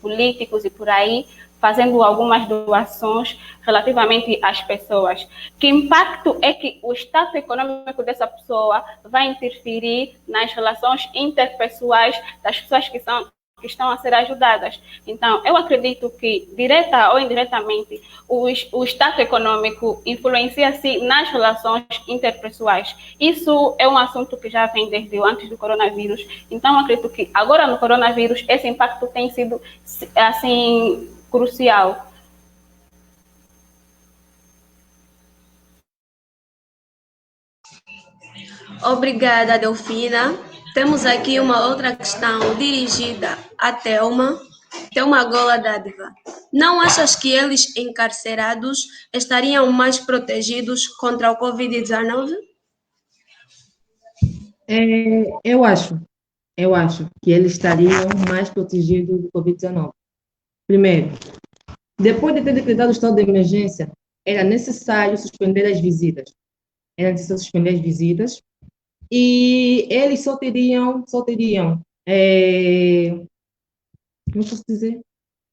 políticos e por aí, fazendo algumas doações relativamente às pessoas. Que impacto é que o status econômico dessa pessoa vai interferir nas relações interpessoais das pessoas que estão a ser ajudadas. Então, eu acredito que, direta ou indiretamente, o status econômico influencia-se nas relações interpessoais. Isso é um assunto que já vem desde antes do coronavírus. Então, acredito que agora no coronavírus, esse impacto tem sido, assim, crucial. Obrigada, Delfina. Temos aqui uma outra questão dirigida a Thelma Gola Dádiva. Não achas que eles encarcerados estariam mais protegidos contra o Covid-19? Eu acho que eles estariam mais protegidos do Covid-19. Primeiro, depois de ter decretado o estado de emergência, era necessário suspender as visitas. E eles só teriam, como posso dizer?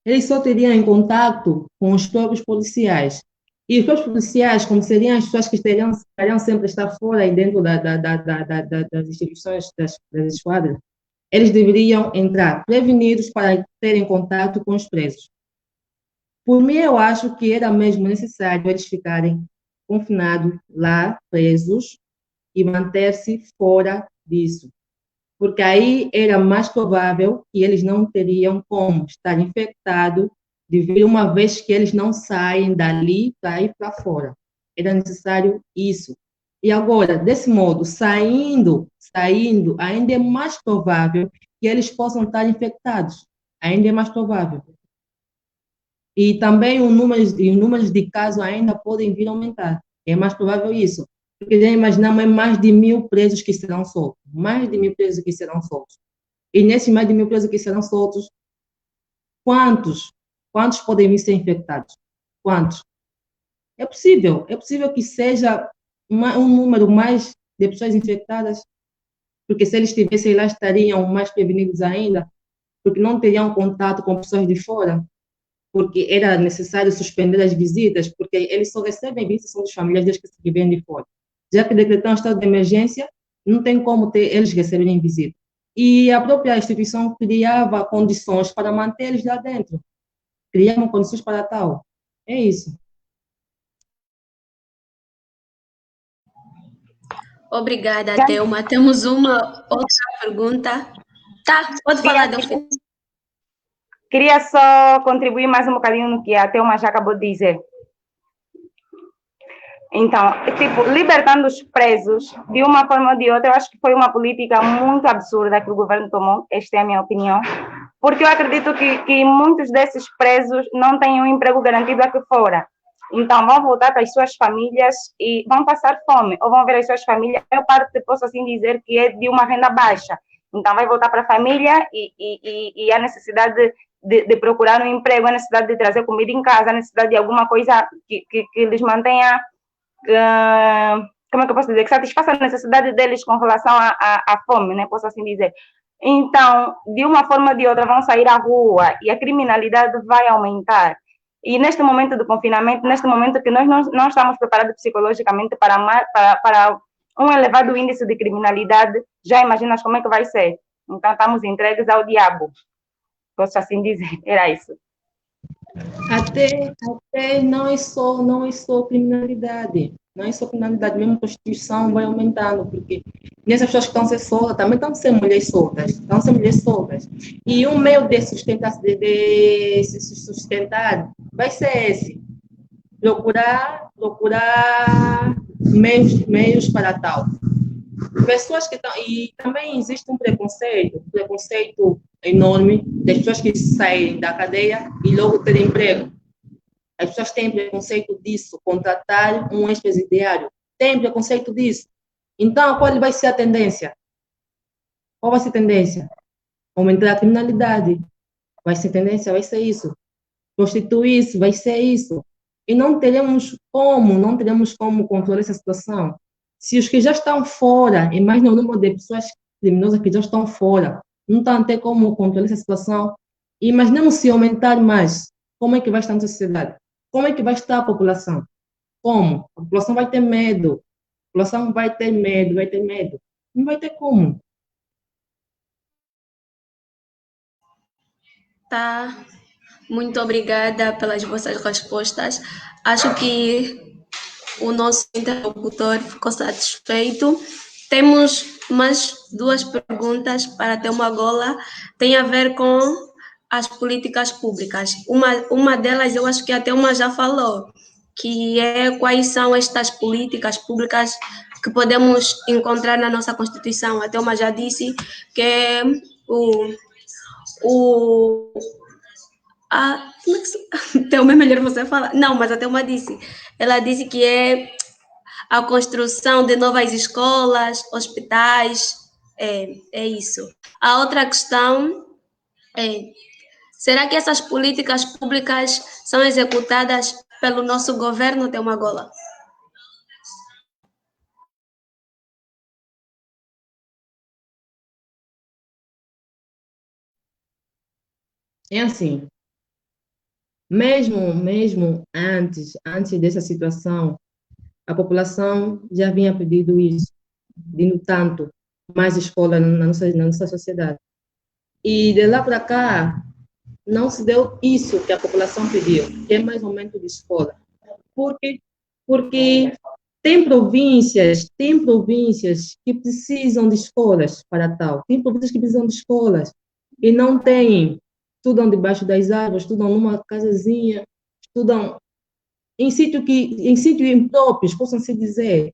Eles só teriam em contato com os próprios policiais. E os próprios policiais, como seriam as pessoas que estariam sempre a estar fora e dentro das instituições, das esquadras, eles deveriam entrar prevenidos para terem contato com os presos. Por mim, eu acho que era mesmo necessário eles ficarem confinados lá, presos, e manter-se fora disso. Porque aí era mais provável que eles não teriam como estar infectados devido uma vez que eles não saem dali para ir para fora. Era necessário isso. E agora, desse modo, saindo, ainda é mais provável que eles possam estar infectados. Ainda é mais provável. E também os números de casos ainda podem vir a aumentar. É mais provável isso. Porque já imaginamos mais de 1.000 presos que serão soltos. Mais de 1.000 presos que serão soltos. E nesses mais de 1.000 presos que serão soltos, quantos podem vir ser infectados? Quantos? É possível que seja um número mais de pessoas infectadas porque se eles estivessem lá, estariam mais prevenidos ainda, porque não teriam contato com pessoas de fora, porque era necessário suspender as visitas, porque eles só recebem visitas dos familiares que vêm de fora. Já que decretar um estado de emergência, não tem como eles receberem visita. E a própria instituição criava condições para manter eles lá dentro. Criavam condições para tal. É isso. Obrigada, Thelma. Temos uma outra pergunta. Tá, pode falar, Delfim. Queria só contribuir mais um bocadinho no que a Thelma já acabou de dizer. Então, tipo, libertando os presos, de uma forma ou de outra, eu acho que foi uma política muito absurda que o governo tomou, esta é a minha opinião, porque eu acredito que muitos desses presos não têm um emprego garantido aqui fora. Então, vão voltar para as suas famílias e vão passar fome, ou vão ver as suas famílias, eu posso assim dizer que é de uma renda baixa. Então, vai voltar para a família e a necessidade de procurar um emprego, a necessidade de trazer comida em casa, a necessidade de alguma coisa que lhes mantenha, como é que eu posso dizer, que satisfaça a necessidade deles com relação à fome, né? Posso assim dizer. Então, de uma forma ou de outra, vão sair à rua e a criminalidade vai aumentar. E neste momento do confinamento, neste momento que nós não estamos preparados psicologicamente para um elevado índice de criminalidade, já imaginas como é que vai ser. Então, estamos entregues ao diabo. Posso assim dizer, era isso. Até não é só criminalidade. Não é só criminalidade, mesmo a prostituição vai aumentando, porque nessas pessoas que estão a ser soltas, também estão a ser mulheres soltas, E um meio de se sustentar vai ser esse, procurar meios para tal. Pessoas que estão, e também existe um preconceito enorme das pessoas que saem da cadeia e logo terem emprego. As pessoas têm preconceito disso, contratar um ex-presidiário. Tem preconceito disso. Então, qual vai ser a tendência? Qual vai ser a tendência? Aumentar a criminalidade. Vai ser tendência, vai ser isso. Prostituir-se, vai ser isso. E não teremos como controlar essa situação. Se os que já estão fora, e mais no número de pessoas criminosas que já estão fora, não estão a ter como controlar essa situação, imaginemos se aumentar mais, como é que vai estar a sociedade? Como é que vai estar a população? Como? A população vai ter medo. A população vai ter medo. Não vai ter como. Tá. Muito obrigada pelas vossas respostas. Acho que o nosso interlocutor ficou satisfeito. Temos mais duas perguntas para a Thelma Gola. Tem a ver com as políticas públicas. Uma delas, eu acho que a Thelma já falou, que é quais são estas políticas públicas que podemos encontrar na nossa Constituição. A Thelma já disse que é Thelma, é melhor você falar. Não, mas a Thelma disse. Ela disse que é a construção de novas escolas, hospitais. É isso. A outra questão é: será que essas políticas públicas são executadas pelo nosso governo, Thelma Gola? É assim, mesmo antes dessa situação, a população já vinha pedindo isso, pedindo tanto mais escola na nossa sociedade. E de lá para cá, não se deu isso que a população pediu, que é mais aumento de escola. Porque tem províncias que precisam de escolas para tal, tem províncias que precisam de escolas e não têm, estudam debaixo das árvores, estudam numa casazinha, estudam em sítio impróprios, possam se dizer.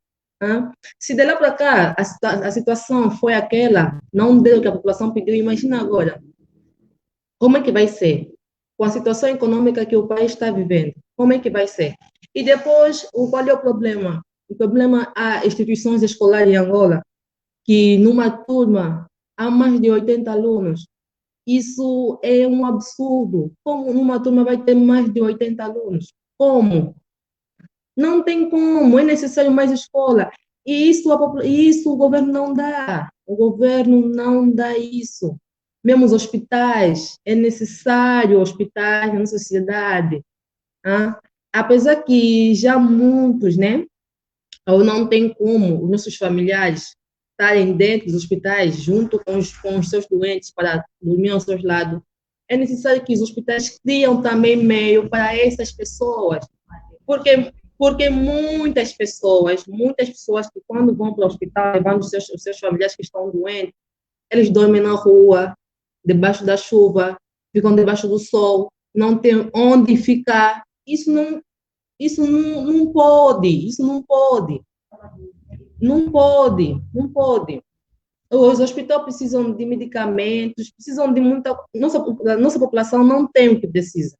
Se de lá para cá a situação foi aquela, não deu o que a população pediu, imagina agora, como é que vai ser? Com a situação econômica que o país está vivendo, como é que vai ser? E depois, qual é o problema? O problema, há instituições escolares em Angola, que numa turma há mais de 80 alunos. Isso é um absurdo. Como numa turma vai ter mais de 80 alunos? Como? Não tem como, é necessário mais escola. E isso o governo não dá. O governo não dá isso. Mesmo os hospitais, é necessário hospitais na sociedade. Ah? Apesar que já muitos, né, ou não tem como os nossos familiares estarem dentro dos hospitais junto com os seus doentes para dormir aos seus lados, é necessário que os hospitais criam também meio para essas pessoas, porque muitas pessoas que quando vão para o hospital levando os seus familiares que estão doentes, eles dormem na rua, debaixo da chuva, ficam debaixo do sol, não tem onde ficar. Isso não pode, isso não pode, não pode, não pode. Os hospitais precisam de medicamentos, precisam de muita. Nossa população não tem o que precisa.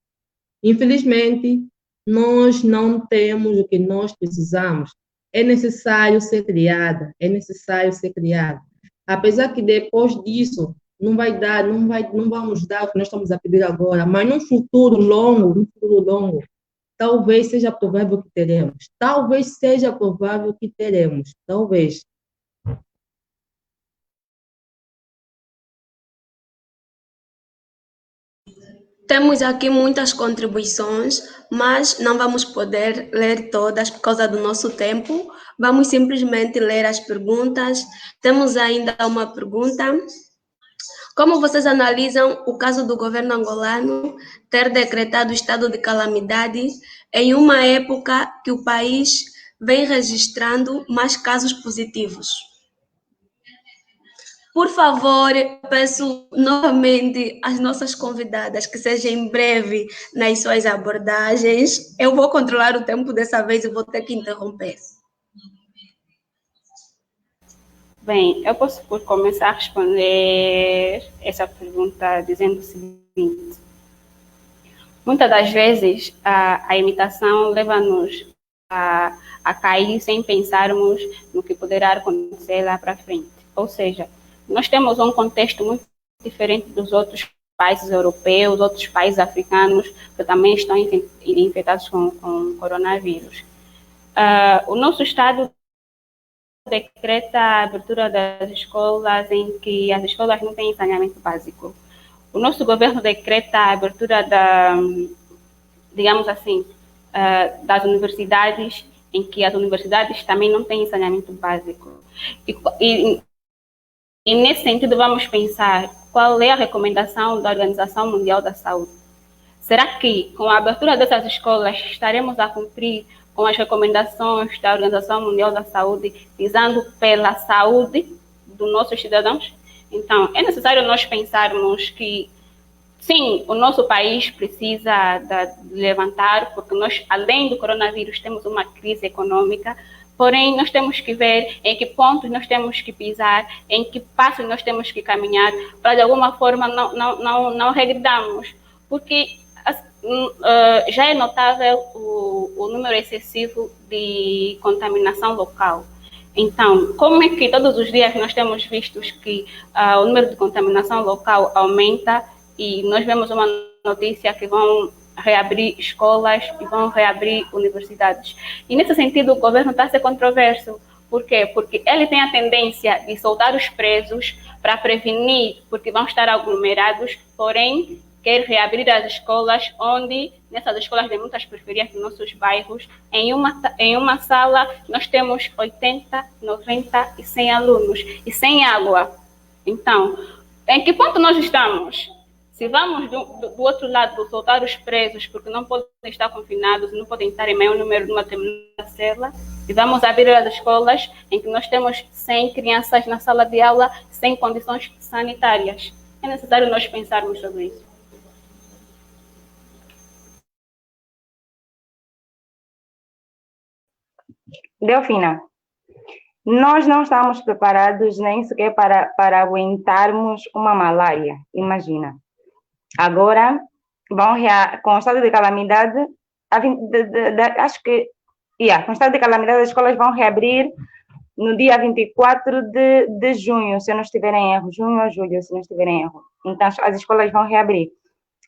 Infelizmente, nós não temos o que nós precisamos. É necessário ser criada, é necessário ser criada. Apesar que depois disso não vai dar, não vamos dar o que nós estamos a pedir agora, mas no futuro longo, talvez seja provável que teremos. Talvez seja provável que teremos. Talvez. Temos aqui muitas contribuições, mas não vamos poder ler todas por causa do nosso tempo. Vamos simplesmente ler as perguntas. Temos ainda uma pergunta. Como vocês analisam o caso do governo angolano ter decretado o estado de calamidade em uma época que o país vem registrando mais casos positivos? Por favor, peço novamente às nossas convidadas que sejam breve nas suas abordagens. Eu vou controlar o tempo dessa vez e vou ter que interromper. Bem, eu posso começar a responder essa pergunta dizendo o seguinte. Muitas das vezes, a imitação leva-nos a cair sem pensarmos no que poderá acontecer lá para frente. Ou seja, nós temos um contexto muito diferente dos outros países europeus, outros países africanos que também estão infectados com coronavírus. O nosso Estado decreta a abertura das escolas em que as escolas não têm saneamento básico. O nosso governo decreta a abertura digamos assim, das universidades em que as universidades também não têm saneamento básico. E nesse sentido, vamos pensar qual é a recomendação da Organização Mundial da Saúde. Será que, com a abertura dessas escolas, estaremos a cumprir com as recomendações da Organização Mundial da Saúde, visando pela saúde dos nossos cidadãos? Então, é necessário nós pensarmos que, sim, o nosso país precisa de levantar, porque nós, além do coronavírus, temos uma crise econômica. Porém, nós temos que ver em que pontos nós temos que pisar, em que passos nós temos que caminhar, para de alguma forma não regredarmos. Porque já é notável o número excessivo de contaminação local. Então, como é que todos os dias nós temos visto que o número de contaminação local aumenta e nós vemos uma notícia que vão reabrir escolas e vão reabrir universidades. E nesse sentido o governo está a ser controverso. Por quê? Porque ele tem a tendência de soltar os presos para prevenir, porque vão estar aglomerados, porém quer reabrir as escolas, onde nessas escolas de muitas periferias dos nossos bairros, em uma sala nós temos 80, 90 e 100 alunos, e sem água. Então, em que ponto nós estamos? Se vamos do outro lado soltar os presos, porque não podem estar confinados, não podem estar em maior número numa determinada cela, e vamos abrir as escolas em que nós temos 100 crianças na sala de aula sem condições sanitárias. É necessário nós pensarmos sobre isso. Delfina, nós não estamos preparados nem sequer para aguentarmos uma malária, imagina. Agora, com o estado de calamidade, acho que, com o estado de calamidade, as escolas vão reabrir no dia 24 de junho, se eu não estiver em erro, junho ou julho, se não estiver em erro. Então, as escolas vão reabrir.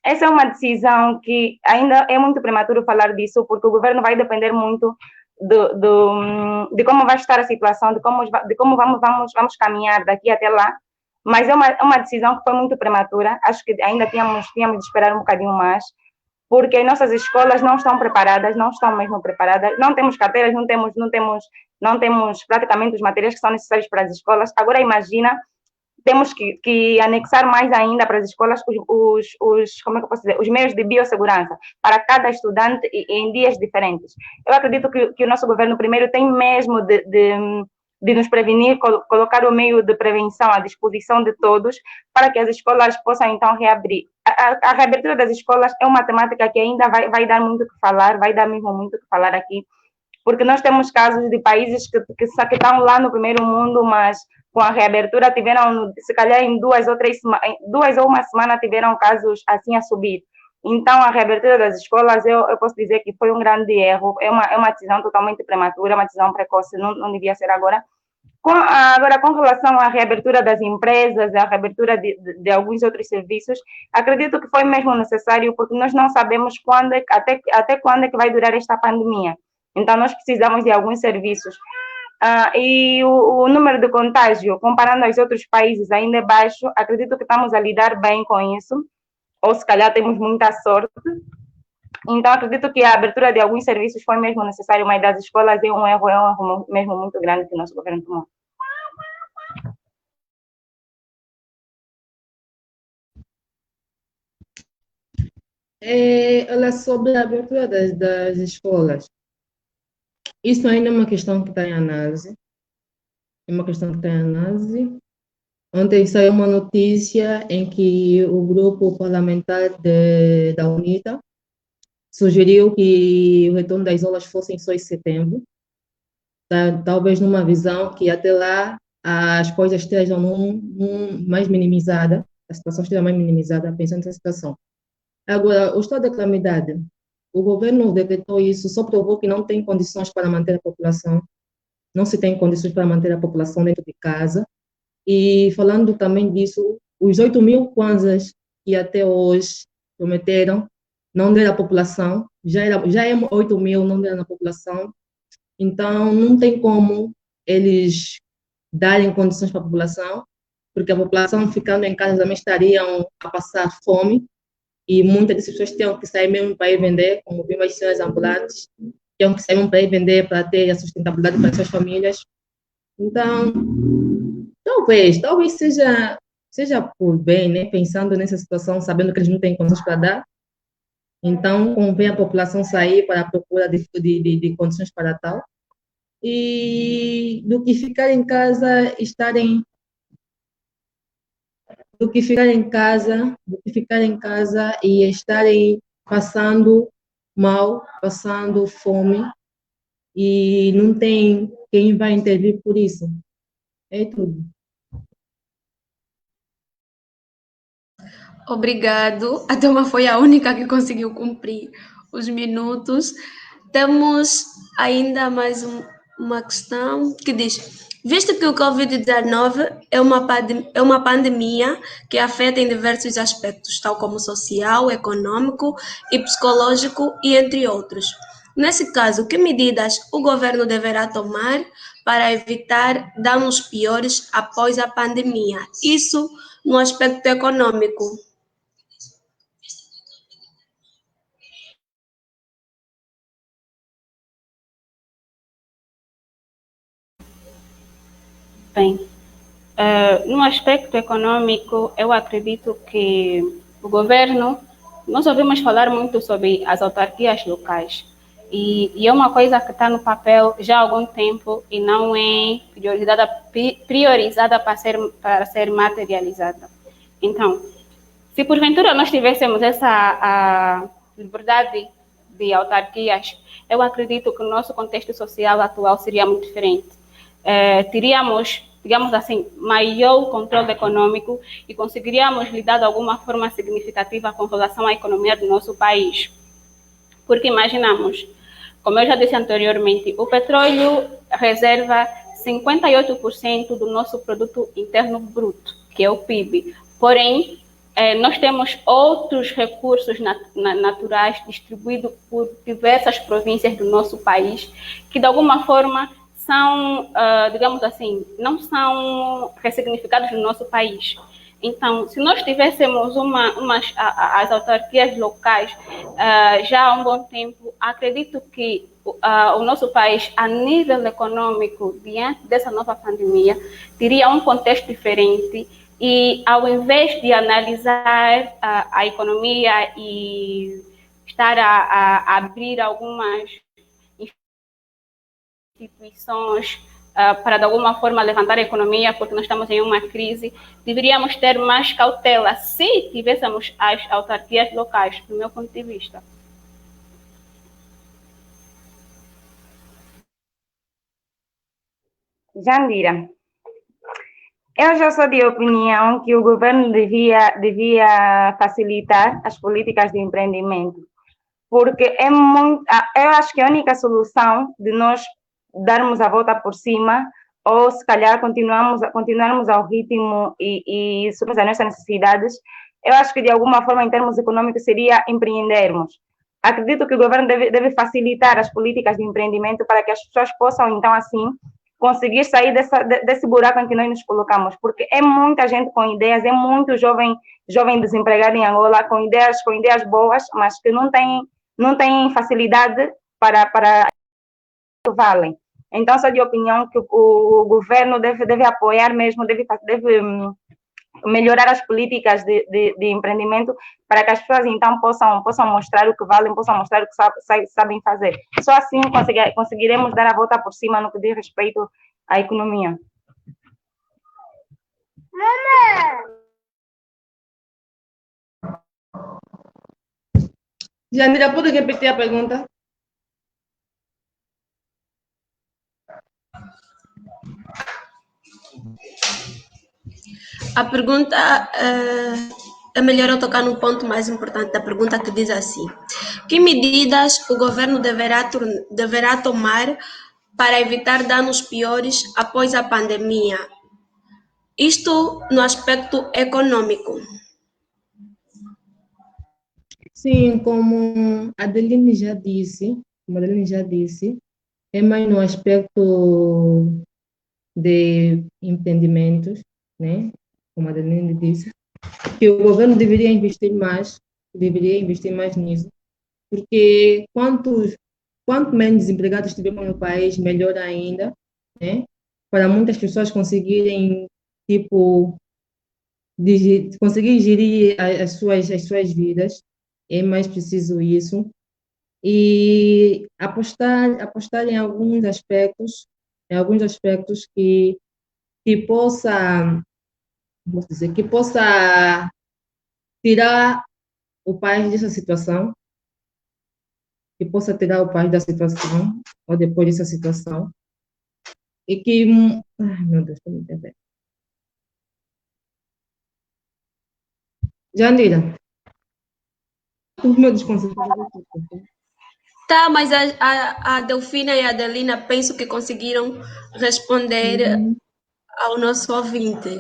Essa é uma decisão que ainda é muito prematuro falar disso, porque o governo vai depender muito de como vai estar a situação, de como vamos caminhar daqui até lá, mas é uma decisão que foi muito prematura. Acho que ainda tínhamos de esperar um bocadinho mais, porque as nossas escolas não estão preparadas, não estão mesmo preparadas, não temos carteiras, não temos praticamente os materiais que são necessários para as escolas. Agora imagina, temos que anexar mais ainda para as escolas como é que eu posso dizer, os meios de biossegurança para cada estudante em dias diferentes. Eu acredito que o nosso governo primeiro tem mesmo de nos prevenir, colocar o meio de prevenção à disposição de todos para que as escolas possam então reabrir. A reabertura das escolas é uma temática que ainda vai dar muito o que falar, vai dar mesmo muito o que falar aqui, porque nós temos casos de países que estão lá no primeiro mundo, mas com a reabertura tiveram, se calhar em 2 ou uma semana tiveram casos assim a subir. Então, a reabertura das escolas, eu posso dizer que foi um grande erro, é uma decisão totalmente prematura, uma decisão precoce, não devia ser agora. Agora, com relação à reabertura das empresas, à reabertura de alguns outros serviços, acredito que foi mesmo necessário, porque nós não sabemos até quando é que vai durar esta pandemia. Então, nós precisamos de alguns serviços. E o número de contágio, comparando aos outros países, ainda é baixo. Acredito que estamos a lidar bem com isso, ou se calhar temos muita sorte. Então, acredito que a abertura de alguns serviços foi mesmo necessário, mas das escolas é um erro mesmo muito grande que o nosso governo tomou. Olha, sobre a abertura das escolas, isso ainda é uma questão que está em análise. É uma questão que está em análise. Ontem saiu uma notícia em que o grupo parlamentar da UNITA sugeriu que o retorno das aulas fosse só em setembro, talvez numa visão que até lá as coisas estejam mais minimizadas, a situação esteja mais minimizada, pensando nessa situação. Agora, o estado de calamidade, o governo decretou isso, só provou que não tem condições para manter a população, não se tem condições para manter a população dentro de casa. E falando também disso, os 8.000 kwanzas que até hoje prometeram, não deram à população, já é 8.000, não deram à população. Então, não tem como eles darem condições para a população, porque a população ficando em casa também estariam a passar fome, e muitas dessas pessoas tinham que sair mesmo para ir vender, como vimos as senhoras ambulantes, tinham que sair mesmo para ir vender, para ter a sustentabilidade para as suas famílias. Então, talvez seja por bem, né, pensando nessa situação, sabendo que eles não têm condições para dar. Então, convém a população sair para a procura de condições para tal. E do que ficar em casa, e estarem passando mal, passando fome, e não tem quem vai intervir por isso. É tudo. Obrigado. A Thelma foi a única que conseguiu cumprir os minutos. Temos ainda mais uma questão que diz: visto que o Covid-19 é uma pandemia que afeta em diversos aspectos, tal como social, econômico e psicológico, e entre outros. Nesse caso, que medidas o governo deverá tomar para evitar danos piores após a pandemia? Isso no aspecto econômico. Bem, no aspecto econômico, eu acredito que o governo, nós ouvimos falar muito sobre as autarquias locais, e é uma coisa que está no papel já há algum tempo e não é priorizada para ser materializada. Então, se porventura nós tivéssemos essa liberdade de autarquias, eu acredito que o nosso contexto social atual seria muito diferente. Teríamos, digamos assim, maior controle econômico e conseguiríamos lidar de alguma forma significativa com relação à economia do nosso país. Porque imaginamos, como eu já disse anteriormente, o petróleo reserva 58% do nosso produto interno bruto, que é o PIB. Porém, nós temos outros recursos naturais distribuídos por diversas províncias do nosso país, que de alguma forma são, digamos assim, não são ressignificados no nosso país. Então, se nós tivéssemos as autarquias locais já há um bom tempo, acredito que o nosso país, a nível econômico, diante dessa nova pandemia, teria um contexto diferente e, ao invés de analisar a economia e estar a abrir algumas instituições para, de alguma forma, levantar a economia, porque nós estamos em uma crise, deveríamos ter mais cautela se tivéssemos as autarquias locais, do meu ponto de vista. Jandira, eu já sou de opinião que o governo devia facilitar as políticas de empreendimento, porque eu acho que a única solução de nós darmos a volta por cima, ou se calhar continuarmos ao ritmo e suprimos as nossas necessidades, eu acho que de alguma forma, em termos econômicos, seria empreendermos. Acredito que o governo deve facilitar as políticas de empreendimento para que as pessoas possam, então, assim, conseguir sair desse buraco em que nós nos colocamos, porque é muita gente com ideias, é muito jovem desempregado em Angola com ideias boas, mas que não tem facilidade para valem. Então, sou de opinião que o governo deve apoiar mesmo, deve melhorar as políticas de empreendimento para que as pessoas, então, possam mostrar o que valem, possam mostrar o que sabem fazer. Só assim conseguiremos dar a volta por cima no que diz respeito à economia. Jandira, pode repetir a pergunta? A pergunta é melhor eu tocar no ponto mais importante da pergunta, que diz assim: que medidas o governo deverá tomar para evitar danos piores após a pandemia? Isto no aspecto econômico. Sim, como a Adeline já disse, é mais no aspecto de empreendimentos, né? Como a Adeline disse, que o governo deveria investir mais nisso, porque quanto menos desempregados tivermos no país, melhor ainda, né? Para muitas pessoas conseguirem, tipo, conseguir gerir as suas vidas, é mais preciso isso. E apostar em alguns aspectos que possa, vou dizer, que possa tirar o país dessa situação, ou depois dessa situação, e que, ai meu Deus, estou me entendendo. Jandira, tu me desconcentrada. Tá, mas a Delfina e a Adelina penso que conseguiram responder ao nosso ouvinte.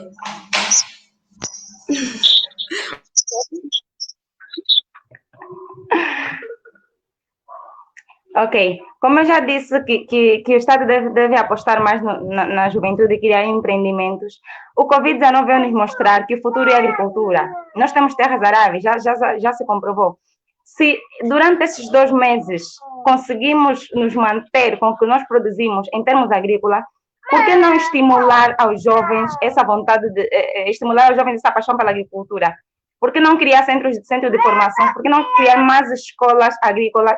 Ok, como eu já disse que o Estado deve apostar mais na juventude e criar empreendimentos, o Covid-19 veio nos mostrar que o futuro é a agricultura. Nós temos terras aráveis, já se comprovou. Se durante esses 2 meses conseguimos nos manter com o que nós produzimos em termos agrícolas, por que não estimular aos jovens essa vontade estimular aos jovens essa paixão pela agricultura? Por que não criar centros de formação? Por que não criar mais escolas agrícolas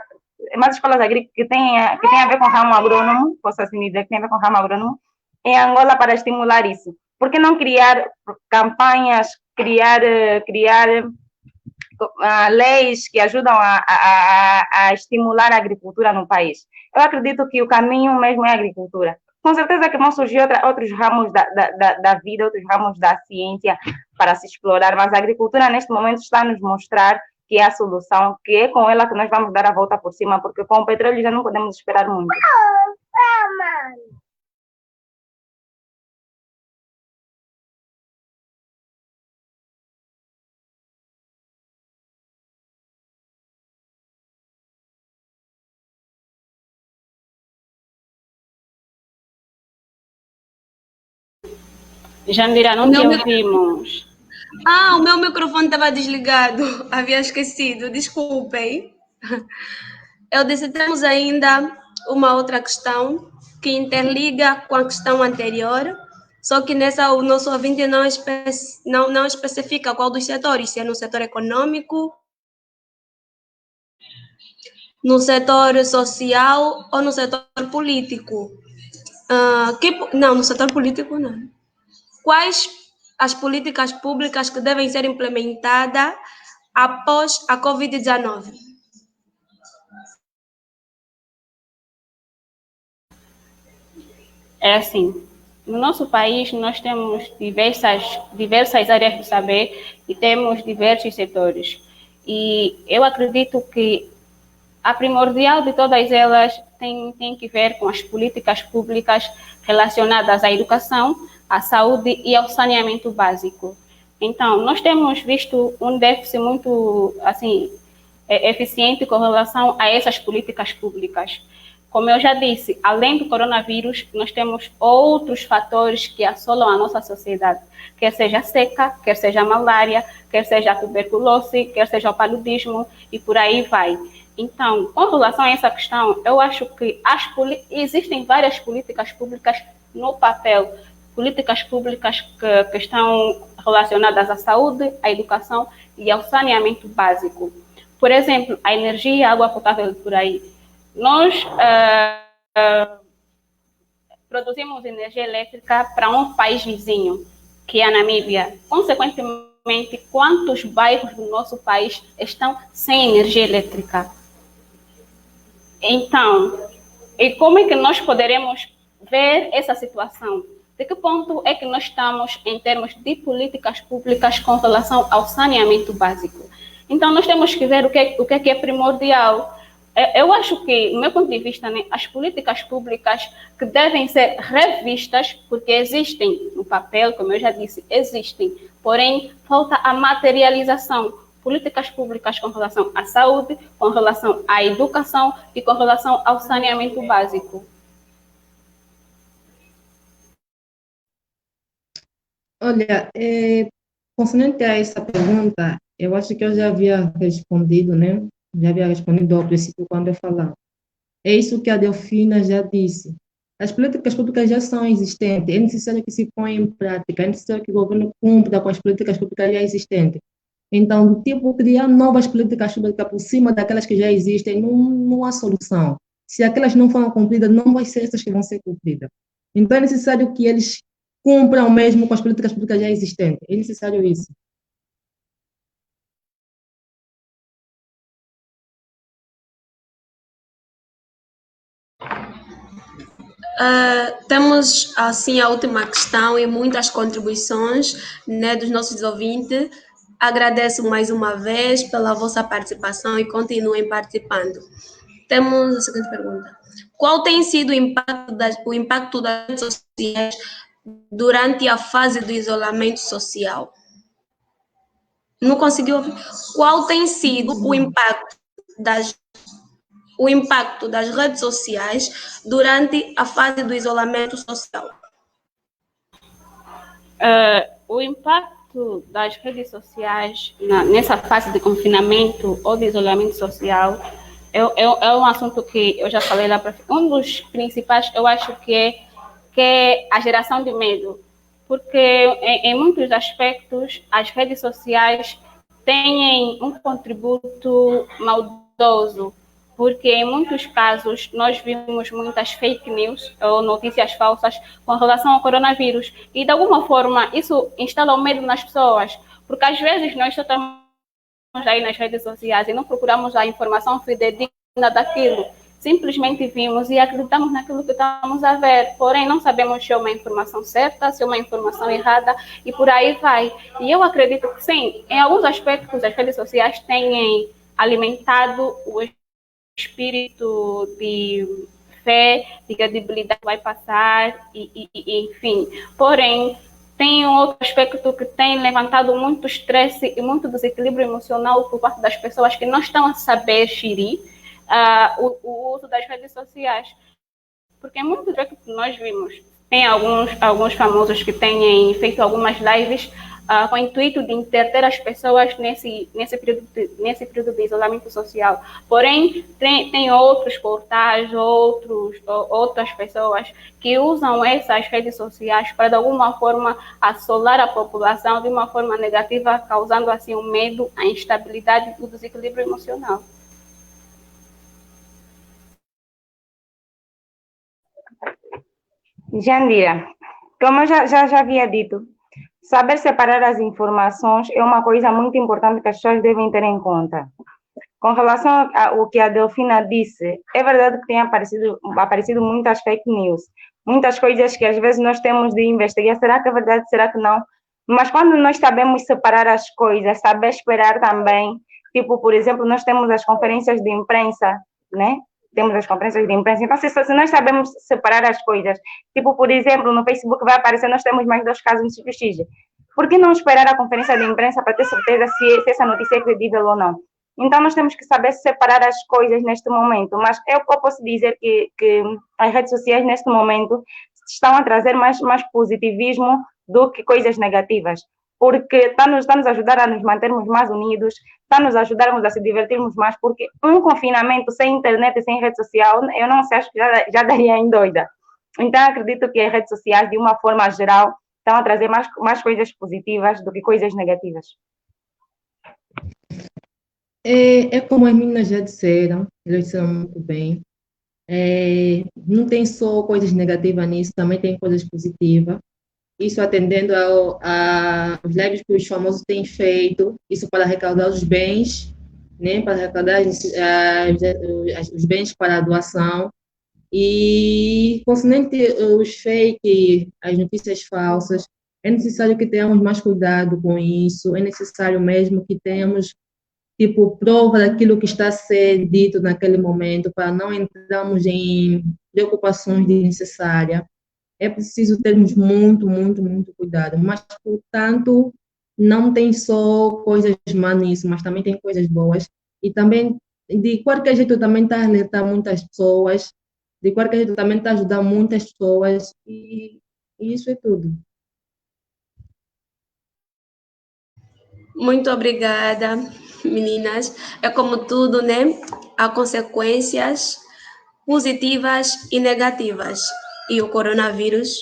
que tenham a ver com o ramo agrônomo, posso assim dizer, que tem a ver com o ramo agrônomo, em Angola para estimular isso? Por que não criar campanhas, criar leis que ajudam a estimular a agricultura no país? Eu acredito que o caminho mesmo é a agricultura. Com certeza que vão surgir outros ramos da vida, outros ramos da ciência para se explorar, mas a agricultura neste momento está a nos mostrar que é a solução, que é com ela que nós vamos dar a volta por cima, porque com o petróleo já não podemos esperar muito. Jandira, não te ouvimos. O meu microfone estava desligado. Havia esquecido. Desculpem. Eu disse, temos ainda uma outra questão que interliga com a questão anterior, só que nessa o nosso ouvinte não especifica qual dos setores, se é no setor econômico, no setor social ou no setor político. Não, no setor político não. Quais as políticas públicas que devem ser implementadas após a Covid-19? É assim, no nosso país nós temos diversas áreas de saber e temos diversos setores. E eu acredito que a primordial de todas elas tem que ver com as políticas públicas relacionadas à educação, à saúde e ao saneamento básico. Então, nós temos visto um déficit muito assim, eficiente com relação a essas políticas públicas. Como eu já disse, além do coronavírus, nós temos outros fatores que assolam a nossa sociedade, quer seja a seca, quer seja a malária, quer seja a tuberculose, quer seja o paludismo e por aí vai. Então, com relação a essa questão, eu acho que existem várias políticas públicas no papel, políticas públicas que estão relacionadas à saúde, à educação e ao saneamento básico. Por exemplo, a energia e a água potável por aí. Nós produzimos energia elétrica para um país vizinho, que é a Namíbia. Consequentemente, quantos bairros do nosso país estão sem energia elétrica? Então, e como é que nós poderemos ver essa situação? De que ponto é que nós estamos em termos de políticas públicas com relação ao saneamento básico? Então, nós temos que ver o que é primordial. Eu acho que, do meu ponto de vista, né, as políticas públicas que devem ser revistas, porque existem no papel, como eu já disse, existem, porém, falta a materialização. Políticas públicas com relação à saúde, com relação à educação e com relação ao saneamento básico. Olha, concernente a essa pergunta, eu acho que eu já havia respondido, né? Já havia respondido ao princípio quando eu falava. É isso que a Delfina já disse. As políticas públicas já são existentes, é necessário que se ponha em prática, é necessário que o governo cumpra com as políticas públicas já existentes. Então, do tipo, criar novas políticas públicas por cima daquelas que já existem, não há solução. Se aquelas não foram cumpridas, não vai ser essas que vão ser cumpridas. Então, é necessário que eles cumpram mesmo com as políticas públicas já existentes. É necessário isso. Temos, assim, a última questão e muitas contribuições, né, dos nossos ouvintes. Agradeço mais uma vez pela vossa participação e continuem participando. Temos a seguinte pergunta. Qual tem sido o impacto das redes sociais durante a fase do isolamento social? Não consegui ouvir. Qual tem sido o impacto das redes sociais durante a fase do isolamento social? O impacto das redes sociais nessa fase de confinamento ou de isolamento social é um assunto que eu já falei lá para um dos principais, eu acho que é a geração de medo, porque em muitos aspectos as redes sociais têm um contributo maldoso, porque em muitos casos nós vimos muitas fake news ou notícias falsas com relação ao coronavírus e de alguma forma isso instala o medo nas pessoas, porque às vezes nós só estamos aí nas redes sociais e não procuramos a informação fidedigna daquilo. Simplesmente vimos e acreditamos naquilo que estamos a ver, porém não sabemos se é uma informação certa, se é uma informação errada e por aí vai. E eu acredito que sim, em alguns aspectos as redes sociais têm alimentado o espírito de fé, de credibilidade que vai passar, enfim. Porém, tem um outro aspecto que tem levantado muito estresse e muito desequilíbrio emocional por parte das pessoas que não estão a saber gerir o uso das redes sociais. Porque muitos aspectos que nós vimos Tem alguns famosos que têm feito algumas lives com o intuito de entreter as pessoas nesse período de isolamento social. Porém, tem outros portais, outras pessoas que usam essas redes sociais para, de alguma forma, assolar a população de uma forma negativa, causando, assim, o medo, a instabilidade e o desequilíbrio emocional. Jandira, como eu já havia dito, saber separar as informações é uma coisa muito importante que as pessoas devem ter em conta. Com relação ao que a Delfina disse, é verdade que tem aparecido muitas fake news, muitas coisas que às vezes nós temos de investigar, será que é verdade, será que não? Mas quando nós sabemos separar as coisas, saber esperar também, tipo, por exemplo, nós temos as conferências de imprensa, né? Temos as conferências de imprensa, então se nós sabemos separar as coisas, tipo, por exemplo, no Facebook vai aparecer, nós temos mais 2 casos no sítio X, por que não esperar a conferência de imprensa para ter certeza se essa notícia é credível ou não? Então, nós temos que saber separar as coisas neste momento, mas eu posso dizer que as redes sociais, neste momento, estão a trazer mais positivismo do que coisas negativas, porque está-nos a ajudar a nos mantermos mais unidos, está-nos a ajudarmos a se divertirmos mais, porque um confinamento sem internet e sem rede social, eu não sei, acho que já daria em doida. Então, acredito que as redes sociais, de uma forma geral, estão a trazer mais coisas positivas do que coisas negativas. É como as meninas já disseram, elas disseram muito bem. Não tem só coisas negativas nisso, também tem coisas positivas. Isso atendendo aos lives que os famosos têm feito, isso para arrecadar os bens, né, para arrecadar os bens para a doação. E, concernente os fake, as notícias falsas, é necessário que tenhamos mais cuidado com isso, é necessário mesmo que tenhamos tipo, prova daquilo que está a ser dito naquele momento, para não entrarmos em preocupações desnecessárias. É preciso termos muito cuidado. Mas, portanto, não tem só coisas más nisso, mas também tem coisas boas. E também, de qualquer jeito, também está a alertar muitas pessoas, de qualquer jeito, também está a ajudar muitas pessoas, e isso é tudo. Muito obrigada, meninas. É como tudo, né? Há consequências positivas e negativas. E o coronavírus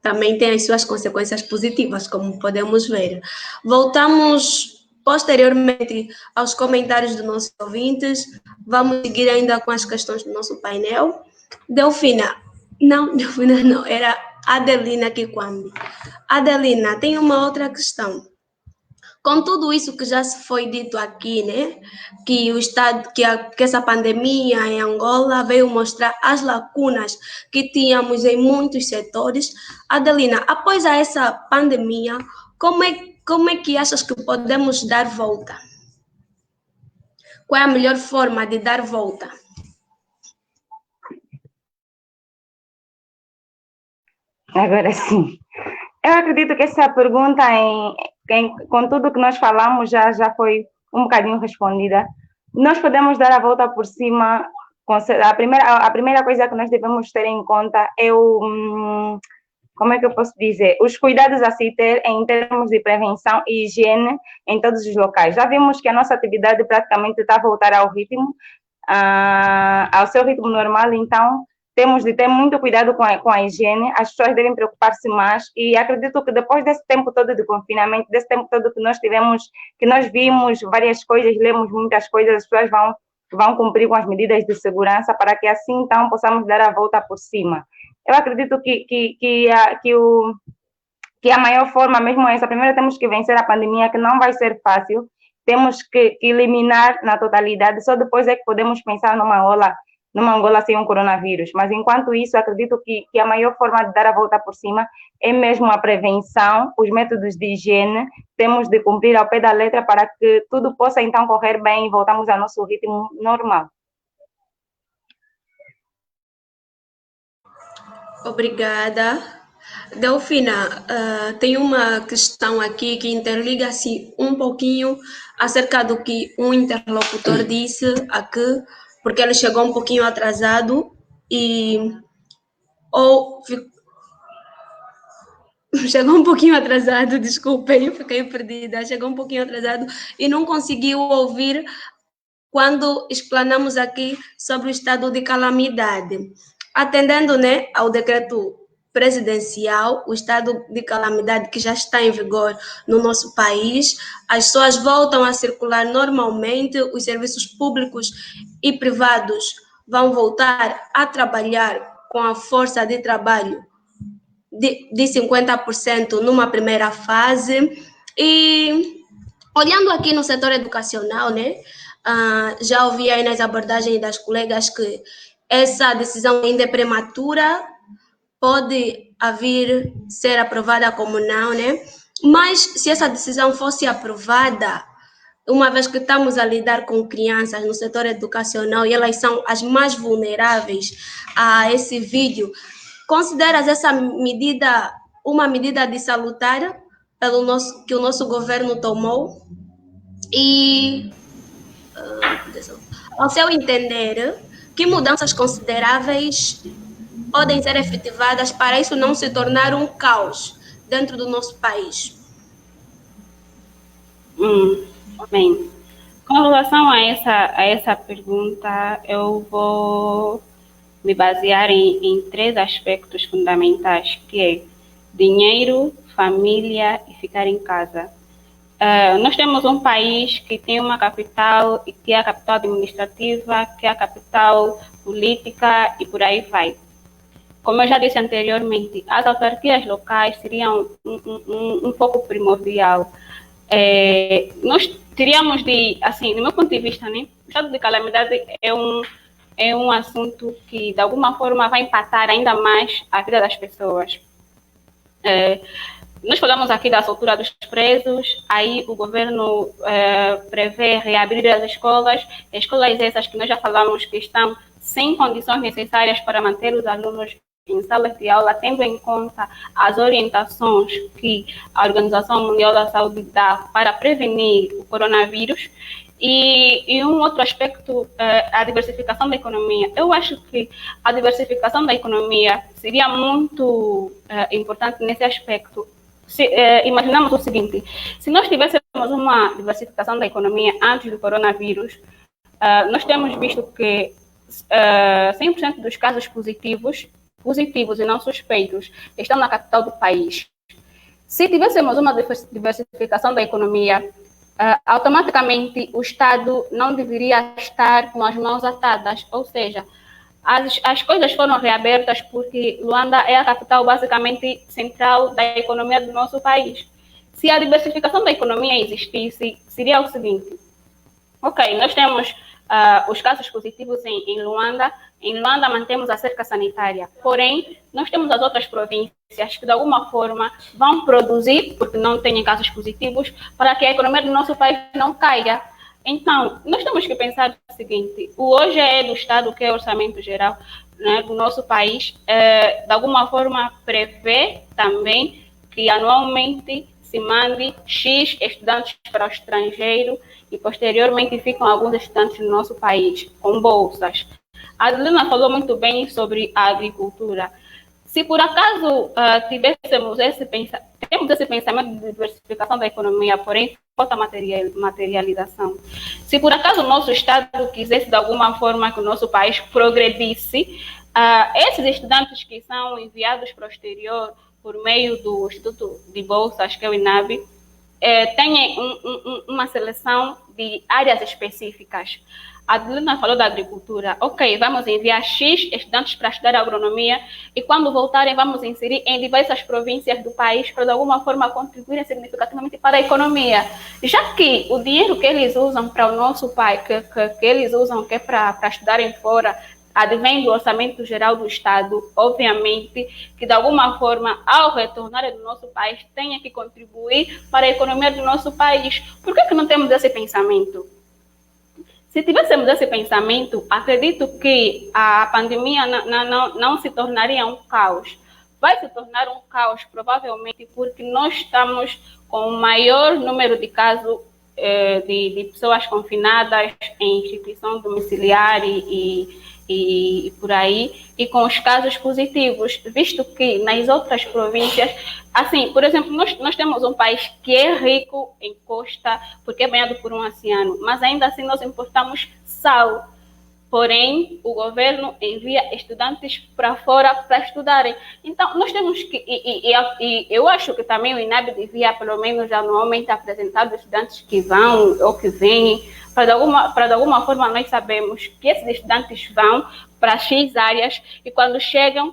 também tem as suas consequências positivas, como podemos ver. Voltamos posteriormente aos comentários dos nossos ouvintes. Vamos seguir ainda com as questões do nosso painel. Delfina não, era Adelina Kikwambi. Adelina, tem uma outra questão. Com tudo isso que já se foi dito aqui, né, que o estado, que essa pandemia em Angola veio mostrar as lacunas que tínhamos em muitos setores. Adelina, após essa pandemia, como é que achas que podemos dar volta? Qual é a melhor forma de dar volta? Agora sim. Eu acredito que essa pergunta, com tudo que nós falamos, já foi um bocadinho respondida. Nós podemos dar a volta por cima. A primeira coisa que nós devemos ter em conta é como é que eu posso dizer? Os cuidados a se ter em termos de prevenção e higiene em todos os locais. Já vimos que a nossa atividade praticamente está a voltar ao ritmo, ao seu ritmo normal, então temos de ter muito cuidado com a higiene, as pessoas devem preocupar-se mais, e acredito que depois desse tempo todo de confinamento, desse tempo todo que nós tivemos, que nós vimos várias coisas, lemos muitas coisas, as pessoas vão cumprir com as medidas de segurança para que assim então possamos dar a volta por cima. Eu acredito que a maior forma mesmo é essa. Primeiro temos que vencer a pandemia, que não vai ser fácil, temos que eliminar na totalidade, só depois é que podemos pensar numa Angola sem um coronavírus. Mas, enquanto isso, acredito que a maior forma de dar a volta por cima é mesmo a prevenção, os métodos de higiene, temos de cumprir ao pé da letra para que tudo possa, então, correr bem e voltamos ao nosso ritmo normal. Obrigada. Delfina, tem uma questão aqui que interliga assim, um pouquinho acerca do que um interlocutor disse aqui, porque ele chegou um pouquinho atrasado e chegou um pouquinho atrasado, desculpem, eu fiquei perdida. Chegou um pouquinho atrasado e não conseguiu ouvir quando explanamos aqui sobre o estado de calamidade. Atendendo, né, ao decreto presidencial, o estado de calamidade que já está em vigor no nosso país, as pessoas voltam a circular normalmente, os serviços públicos e privados vão voltar a trabalhar com a força de trabalho de 50% numa primeira fase. E olhando aqui no setor educacional, né, já ouvi aí nas abordagens das colegas que essa decisão ainda é prematura, pode vir ser aprovada como não, né? Mas se essa decisão fosse aprovada, uma vez que estamos a lidar com crianças no setor educacional e elas são as mais vulneráveis a esse vídeo, consideras essa medida uma medida de salutar que o nosso governo tomou? E, ao seu entender, que mudanças consideráveis podem ser efetivadas para isso não se tornar um caos dentro do nosso país? Bem, com relação a essa pergunta, eu vou me basear em três aspectos fundamentais, que é dinheiro, família e ficar em casa. Nós temos um país que tem uma capital, que é a capital administrativa, que é a capital política e por aí vai. Como eu já disse anteriormente, as autarquias locais seriam um pouco primordial. Nós teríamos de, assim, do meu ponto de vista, né, o estado de calamidade é um assunto que, de alguma forma, vai impactar ainda mais a vida das pessoas. Nós falamos aqui da soltura dos presos, aí o governo prevê reabrir as escolas essas que nós já falamos que estão sem condições necessárias para manter os alunos em salas de aula, tendo em conta as orientações que a Organização Mundial da Saúde dá para prevenir o coronavírus. E um outro aspecto, a diversificação da economia. Eu acho que a diversificação da economia seria muito importante nesse aspecto. Imaginamos o seguinte: se nós tivéssemos uma diversificação da economia antes do coronavírus, nós temos visto que 100% dos casos positivos e não suspeitos estão na capital do país. Se tivéssemos uma diversificação da economia, automaticamente o Estado não deveria estar com as mãos atadas, ou seja, as coisas foram reabertas porque Luanda é a capital basicamente central da economia do nosso país. Se a diversificação da economia existisse, seria o seguinte: ok, nós temos os casos positivos em Luanda. Em Luanda mantemos a cerca sanitária, porém, nós temos as outras províncias que, de alguma forma, vão produzir, porque não têm casos positivos, para que a economia do nosso país não caia. Então, nós temos que pensar o seguinte: o hoje é do Estado, que é o orçamento geral, né, do nosso país, de alguma forma prevê também que anualmente se mande X estudantes para o estrangeiro e, posteriormente, ficam alguns estudantes no nosso país, com bolsas. A Adelina falou muito bem sobre a agricultura. Se por acaso temos esse pensamento de diversificação da economia, porém falta materialização. Se por acaso o nosso Estado quisesse de alguma forma que o nosso país progredisse, esses estudantes que são enviados para o exterior por meio do Instituto de Bolsas, que é o INAB, têm uma seleção de áreas específicas. A Adelina falou da agricultura. Ok, vamos enviar X estudantes para estudar agronomia e quando voltarem vamos inserir em diversas províncias do país para de alguma forma contribuírem significativamente para a economia. Já que o dinheiro que eles usam para o nosso país, que eles usam que é para estudarem fora, advém do orçamento geral do Estado, obviamente que de alguma forma, ao retornar do nosso país, tenha que contribuir para a economia do nosso país. Por que não temos esse pensamento? Se tivéssemos esse pensamento, acredito que a pandemia não se tornaria um caos. Vai se tornar um caos, provavelmente, porque nós estamos com o maior número de casos de pessoas confinadas em instituição domiciliar e por aí, e com os casos positivos, visto que nas outras províncias, assim, por exemplo, nós temos um país que é rico em costa, porque é banhado por um oceano, mas ainda assim nós importamos sal. Porém, o governo envia estudantes para fora para estudarem. Então, nós temos que... E eu acho que também o INAB devia, pelo menos, anualmente apresentar os estudantes que vão ou que vêm. Para de alguma forma, nós sabemos que esses estudantes vão para X áreas e, quando chegam,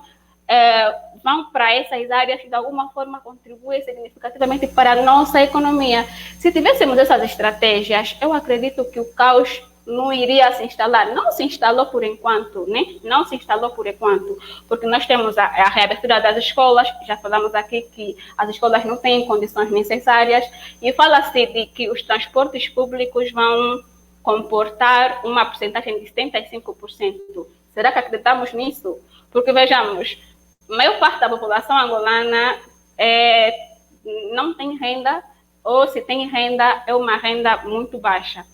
vão para essas áreas e, de alguma forma, contribuem significativamente para a nossa economia. Se tivéssemos essas estratégias, eu acredito que o caos não iria se instalar. Não se instalou por enquanto, né? Não se instalou por enquanto, porque nós temos a reabertura das escolas, já falamos aqui que as escolas não têm condições necessárias, e fala-se de que os transportes públicos vão comportar uma porcentagem de 75%. Será que acreditamos nisso? Porque, vejamos, a maior parte da população angolana não tem renda, ou se tem renda, é uma renda muito baixa.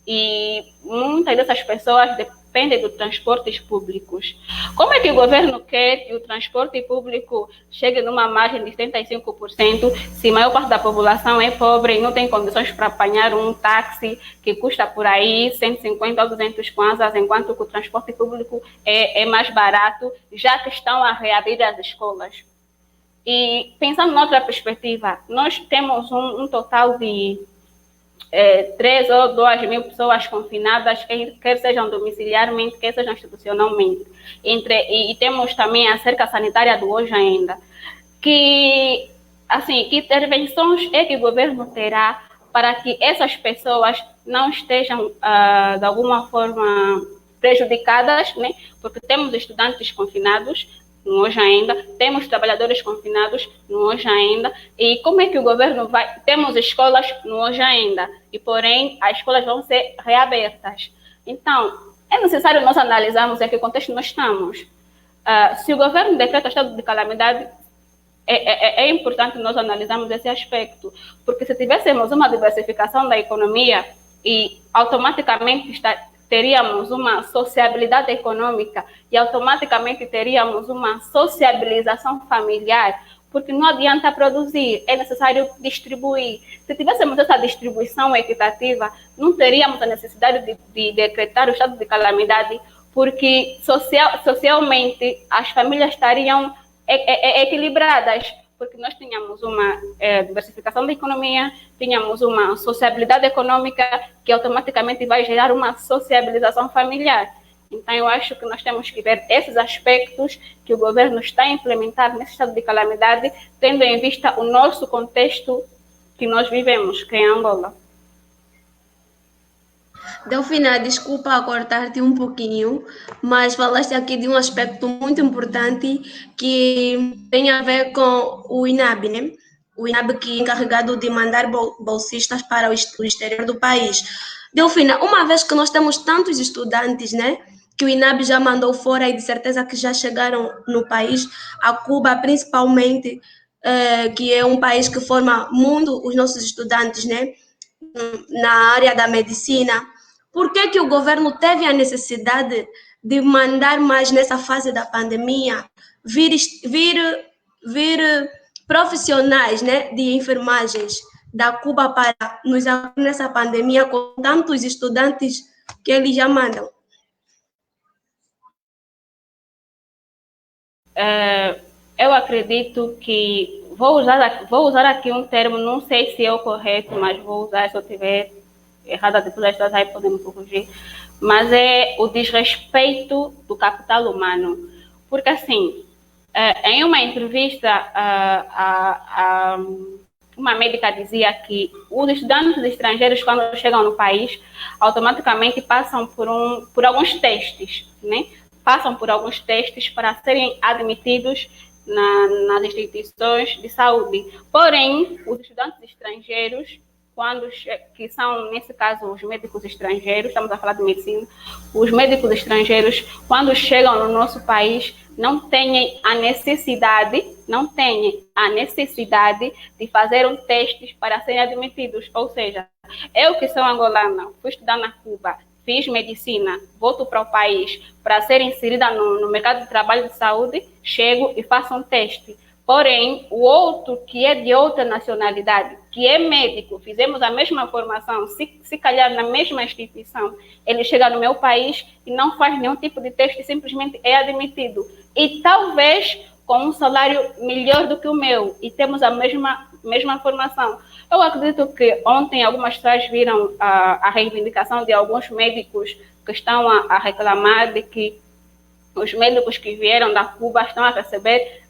E muitas dessas pessoas dependem dos transportes públicos. Como é que o governo quer que o transporte público chegue numa margem de 75% se a maior parte da população é pobre e não tem condições para apanhar um táxi que custa por aí 150 ou 200 kwanzas, enquanto que o transporte público é mais barato, já que estão a reabrir as escolas? E pensando noutra perspectiva, nós temos um total de 3 ou 2 mil pessoas confinadas, quer sejam domiciliarmente, quer sejam institucionalmente. E temos também a cerca sanitária do hoje ainda. Que intervenções é que o governo terá para que essas pessoas não estejam, de alguma forma, prejudicadas, né? Porque temos estudantes confinados, no hoje ainda, temos trabalhadores confinados no hoje ainda, e como é que o governo vai... Temos escolas no hoje ainda, e porém as escolas vão ser reabertas. Então, é necessário nós analisarmos em que contexto nós estamos. Se o governo decreta estado de calamidade, é importante nós analisarmos esse aspecto, porque se tivéssemos uma diversificação da economia e automaticamente teríamos uma sociabilidade econômica e automaticamente teríamos uma sociabilização familiar, porque não adianta produzir, é necessário distribuir. Se tivéssemos essa distribuição equitativa, não teríamos a necessidade de decretar o estado de calamidade, porque socialmente as famílias estariam equilibradas, porque nós tínhamos uma diversificação da economia, tínhamos uma sociabilidade econômica que automaticamente vai gerar uma sociabilização familiar. Então, eu acho que nós temos que ver esses aspectos que o governo está a implementar nesse estado de calamidade, tendo em vista o nosso contexto que nós vivemos, que é Angola. Delfina, desculpa cortar-te um pouquinho, mas falaste aqui de um aspecto muito importante que tem a ver com o INAB, né? O INAB que é encarregado de mandar bolsistas para o exterior do país. Delfina, uma vez que nós temos tantos estudantes, né? Que o INAB já mandou fora e de certeza que já chegaram no país, a Cuba principalmente, que é um país que forma muito os nossos estudantes, né? Na área da medicina. Por que o governo teve a necessidade de mandar mais nessa fase da pandemia vir profissionais, né, de enfermagens da Cuba para nos ajudar nessa pandemia com tantos estudantes que eles já mandam? Eu acredito que vou usar aqui um termo, não sei se é o correto, mas vou usar, se eu tiver errada, depois as pessoas aí podem me corrigir, mas é o desrespeito do capital humano. Porque, assim, em uma entrevista, uma médica dizia que os estudantes estrangeiros, quando chegam no país, automaticamente passam por alguns testes, né? Passam por alguns testes para serem admitidos nas instituições de saúde. Porém, os estudantes estrangeiros, que são, nesse caso, os médicos estrangeiros, estamos a falar de medicina, os médicos estrangeiros, quando chegam no nosso país, não têm a necessidade de fazer testes para serem admitidos. Ou seja, eu que sou angolana, fui estudar na Cuba, fiz medicina, volto para o país para ser inserida no mercado de trabalho de saúde, chego e faço um teste. Porém, o outro que é de outra nacionalidade, que é médico, fizemos a mesma formação, se calhar na mesma instituição, ele chega no meu país e não faz nenhum tipo de teste, simplesmente é admitido. E talvez com um salário melhor do que o meu, e temos a mesma formação. Eu acredito que ontem algumas pessoas viram a reivindicação de alguns médicos que estão a reclamar de que os médicos que vieram da Cuba estão a receber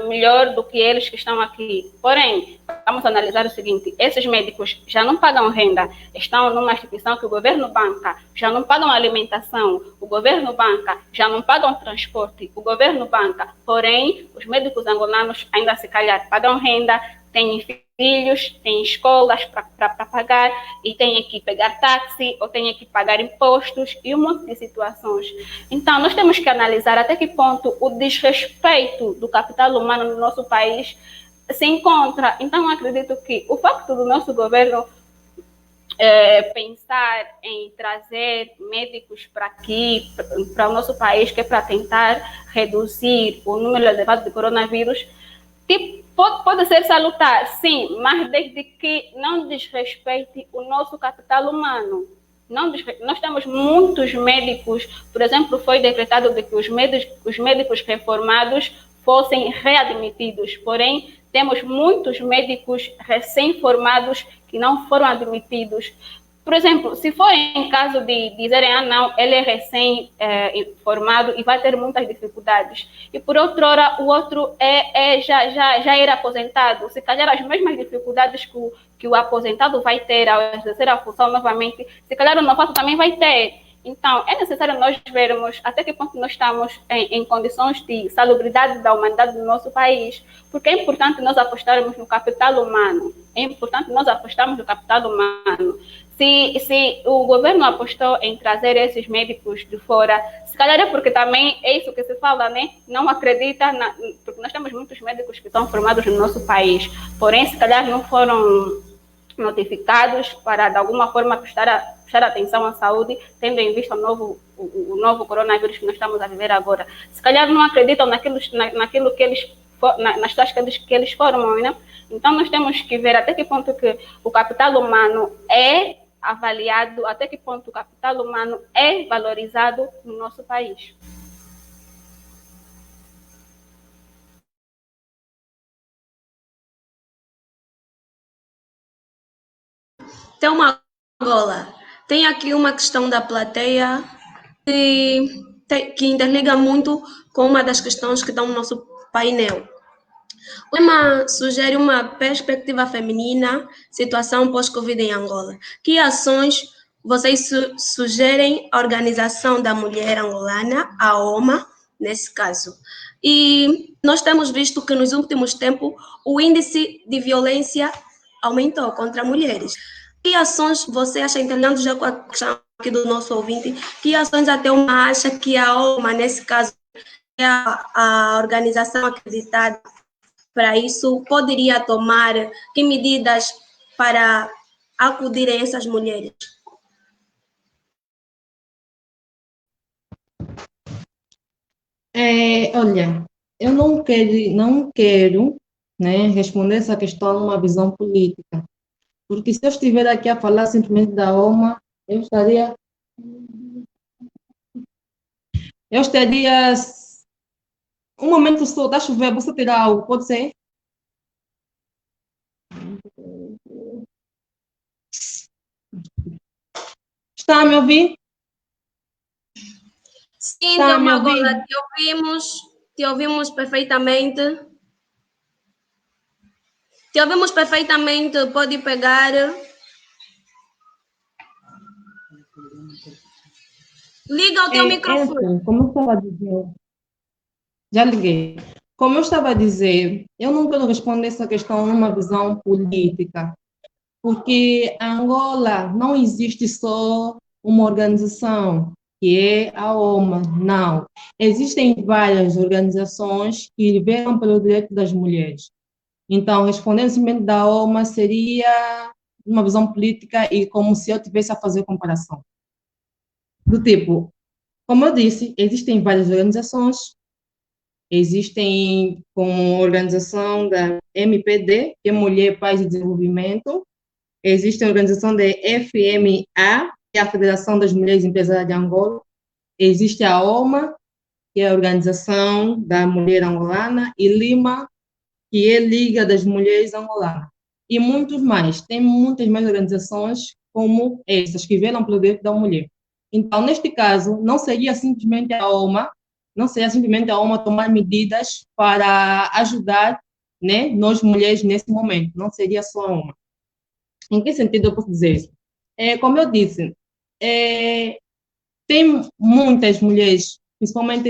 melhor do que eles que estão aqui. Porém, vamos analisar o seguinte: esses médicos já não pagam renda, estão numa instituição que o governo banca, já não pagam alimentação, o governo banca, já não pagam transporte, o governo banca. Porém, os médicos angolanos ainda se calhar pagam renda, têm filhos, têm escolas para pagar e têm que pegar táxi ou têm que pagar impostos e um monte de situações. Então, nós temos que analisar até que ponto o desrespeito do capital humano no nosso país se encontra. Então, acredito que o facto do nosso governo pensar em trazer médicos para aqui, para o nosso país, que é para tentar reduzir o número elevado de coronavírus, pode ser salutar, sim, mas desde que não desrespeite o nosso capital humano. Nós temos muitos médicos, por exemplo, foi decretado de que os médicos reformados fossem readmitidos, porém, temos muitos médicos recém-formados que não foram admitidos. Por exemplo, se for em caso de dizerem, não, ele é recém-formado e vai ter muitas dificuldades. E por outra hora, o outro já era aposentado. Se calhar as mesmas dificuldades que o aposentado vai ter ao exercer a função novamente, se calhar o novato também vai ter. Então, é necessário nós vermos até que ponto nós estamos em condições de salubridade da humanidade do nosso país, porque é importante nós apostarmos no capital humano. É importante nós apostarmos no capital humano. Se o governo apostou em trazer esses médicos de fora, se calhar é porque também é isso que se fala, né? Não acredita, porque nós temos muitos médicos que são formados no nosso país, porém, se calhar não foram notificados para, de alguma forma, prestar atenção à saúde, tendo em vista o novo coronavírus que nós estamos a viver agora. Se calhar não acreditam naquilo que eles, nas taxas que eles formam, né? Então, nós temos que ver até que ponto que o capital humano é avaliado, até que ponto o capital humano é valorizado no nosso país. Então, Angola, tem aqui uma questão da plateia que interliga muito com uma das questões que estão no nosso painel. O tema sugere uma perspectiva feminina, situação pós-Covid em Angola. Que ações vocês sugerem à Organização da Mulher Angolana, a OMA, nesse caso? E nós temos visto que nos últimos tempos o índice de violência aumentou contra mulheres. Que ações você acha, entendendo já com a questão aqui do nosso ouvinte, que ações até uma acha que a OMA, nesse caso, é a organização acreditada para isso, poderia tomar? Que medidas para acudirem essas mulheres? Olha, eu não quero, né, responder essa questão numa visão política, porque se eu estiver aqui a falar simplesmente da OMA, eu estaria um momento só, está a chover, você tirar algo, pode ser? Está a me ouvir? Sim, então, Magola, te ouvimos perfeitamente. Te ouvimos perfeitamente, pode pegar. Liga o teu microfone. Como eu estava a dizer, já liguei. Como eu estava a dizer, eu não quero responder essa questão numa visão política, porque Angola não existe só uma organização, que é a OMA, não. Existem várias organizações que velam pelo direito das mulheres. Então, respondendo simplesmente da OMA seria uma visão política e como se eu tivesse a fazer comparação. Do tipo, como eu disse, existem várias organizações, existem como organização da MPD, que é Mulher, Paz e Desenvolvimento, existe a organização da FMA, que é a Federação das Mulheres Empresárias de Angola, existe a OMA, que é a Organização da Mulher Angolana, e Lima, que é Liga das Mulheres Angolanas. E muitos mais. Tem muitas mais organizações como essas, que velam pelo direito da mulher. Então, neste caso, não seria simplesmente a OMA, não seria simplesmente a OMA tomar medidas para ajudar, né, nós mulheres nesse momento. Não seria só a OMA. Em que sentido eu posso dizer isso? Como eu disse, tem muitas mulheres, principalmente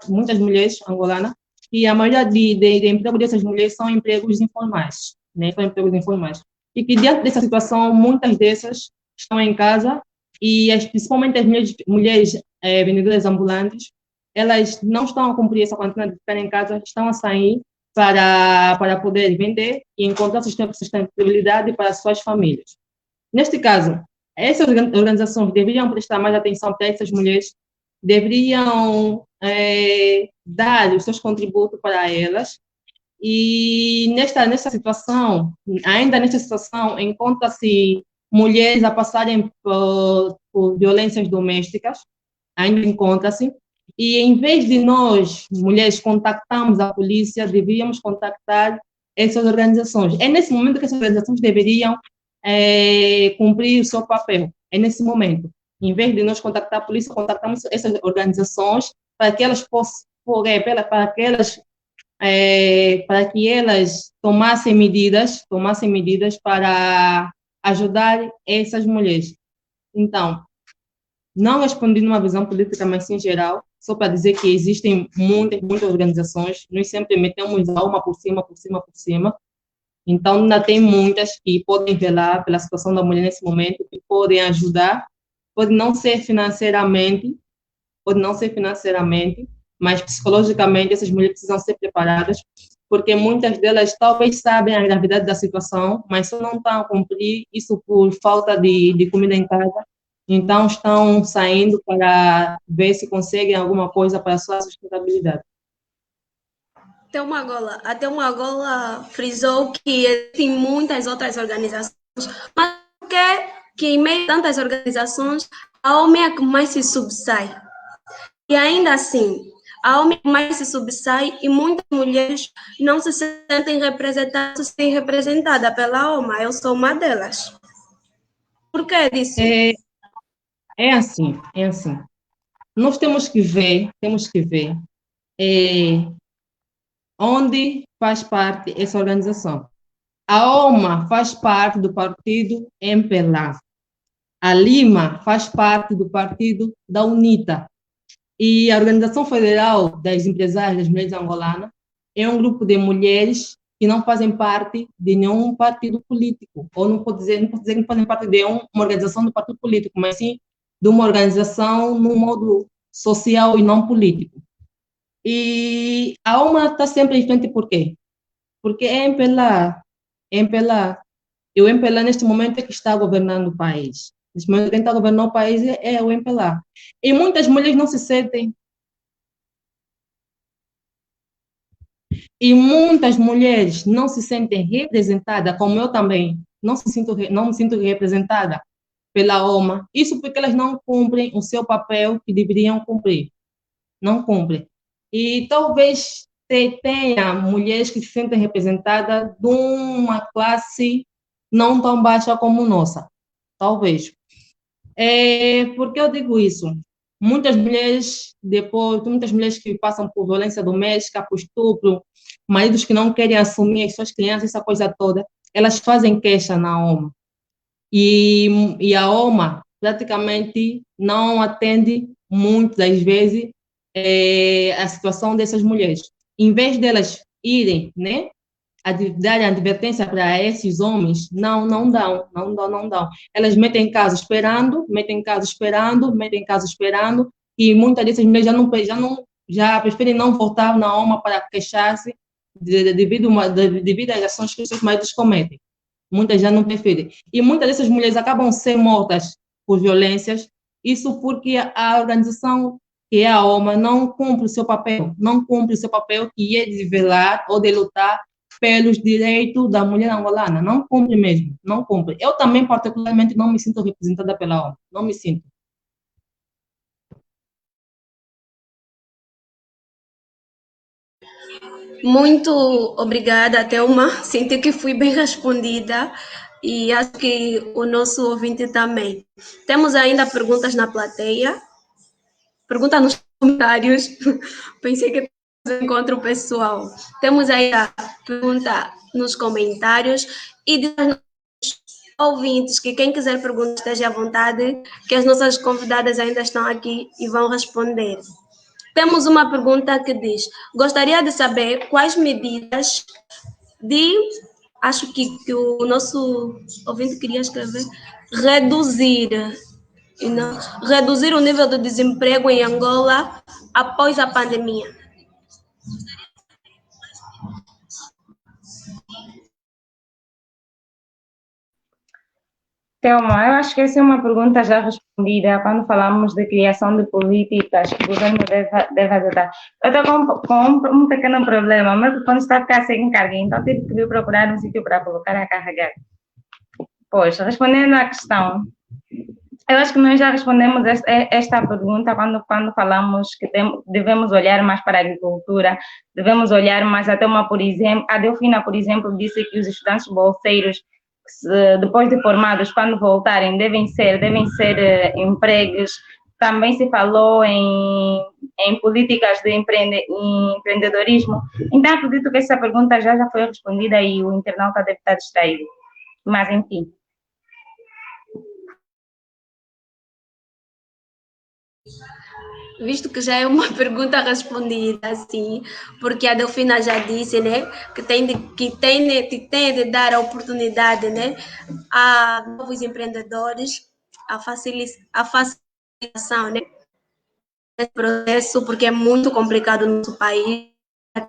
muitas mulheres angolanas, e a maioria de empregos dessas mulheres são empregos informais, né? São empregos informais. E que diante dessa situação, muitas dessas estão em casa e principalmente as mulheres vendedoras ambulantes, elas não estão a cumprir essa quantidade de ficar em casa, estão a sair para poder vender e encontrar sustentabilidade para as suas famílias. Neste caso, essas organizações deveriam prestar mais atenção para essas mulheres, deveriam dar os seus contributos para elas, e nesta situação, ainda nesta situação, encontra-se mulheres a passarem por violências domésticas, ainda encontra-se, e em vez de nós, mulheres, contactarmos a polícia, deveríamos contactar essas organizações. É nesse momento que essas organizações deveriam cumprir o seu papel. É nesse momento. Em vez de nós contactar a polícia, contactamos essas organizações para que elas possam, para que elas tomassem medidas para ajudar essas mulheres. Então, não respondi numa visão política, mas sim geral, só para dizer que existem muitas organizações, nós sempre metemos a uma por cima, então ainda tem muitas que podem velar pela situação da mulher nesse momento, que podem ajudar, pode não ser financeiramente, mas psicologicamente essas mulheres precisam ser preparadas, porque muitas delas talvez sabem a gravidade da situação, mas só não estão a cumprir isso por falta de comida em casa. Então, estão saindo para ver se conseguem alguma coisa para a sua sustentabilidade. Até uma Angola frisou que existem muitas outras organizações, mas por que em meio a tantas organizações, a OMI é a que mais se sobressai? E ainda assim, a OMI mais se sobressai e muitas mulheres não se sentem representadas pela OMA. Eu sou uma delas. Por que disso? É assim. Nós temos que ver onde faz parte essa organização. A OMA faz parte do partido MPLA. A Lima faz parte do partido da UNITA. E a Organização Federal das Empresárias das Mulheres Angolanas é um grupo de mulheres que não fazem parte de nenhum partido político, ou não posso dizer que não fazem parte de uma organização do partido político, mas sim de uma organização no modo social e não político. E a OMA está sempre em frente por quê? Porque é MPLA. E o MPLA neste momento é que está governando o país. Neste momento quem está governando o país é o MPLA. E muitas mulheres não se sentem. E muitas mulheres não se sentem representadas, como eu também não me sinto representada pela OMA. Isso porque elas não cumprem o seu papel que deveriam cumprir. Não cumprem. E talvez tenha mulheres que se sentem representadas de uma classe não tão baixa como nossa. Talvez. Por que eu digo isso? Muitas mulheres que passam por violência doméstica, por estupro, maridos que não querem assumir as suas crianças, essa coisa toda, elas fazem queixa na OMA. E a OMA praticamente não atende muitas das vezes a situação dessas mulheres. Em vez delas irem, né, darem advertência para esses homens, não dão. Elas metem em casa esperando, e muitas dessas mulheres já preferem não voltar na OMA para queixar-se devido às ações que os seus maridos cometem. Muitas já não preferem. E muitas dessas mulheres acabam sendo mortas por violências, Isso porque a organização, que é a OMA, não cumpre o seu papel, não cumpre o seu papel, que é de velar ou de lutar pelos direitos da mulher angolana. Não cumpre mesmo, não cumpre. Eu também, particularmente, não me sinto representada pela OMA, não me sinto. Muito obrigada, Thelma. Senti que fui bem respondida e acho que o nosso ouvinte também. Temos ainda perguntas na plateia. Pergunta nos comentários. Pensei que encontro pessoal. Temos aí a pergunta nos comentários e diz aos ouvintes que quem quiser perguntar esteja à vontade, que as nossas convidadas ainda estão aqui e vão responder. Temos uma pergunta que diz: gostaria de saber quais medidas de. Acho que o nosso ouvinte queria escrever reduzir, e não, reduzir o nível do desemprego em Angola após a pandemia. Thelma, eu acho que essa é uma pergunta já respondida quando falamos de criação de políticas que o governo deve adotar. Eu estou com um pequeno problema, mas quando está a ficar sem carga, então tive que vir procurar um sítio para colocar a carregar. Pois, respondendo à questão, eu acho que nós já respondemos esta pergunta quando falamos que devemos olhar mais para a agricultura, devemos olhar mais até por exemplo, a Delfina, por exemplo, disse que os estudantes bolseiros, depois de formados, quando voltarem, devem ser empregos. Também se falou em políticas de empreendedorismo. Então, acredito que essa pergunta já foi respondida e o internauta deve estar distraído. Mas, enfim. Visto que já é uma pergunta respondida, sim, porque a Delfina já disse, né, que tem de dar a oportunidade, né, a novos empreendedores, a facilitação, né, desse processo, porque é muito complicado no nosso país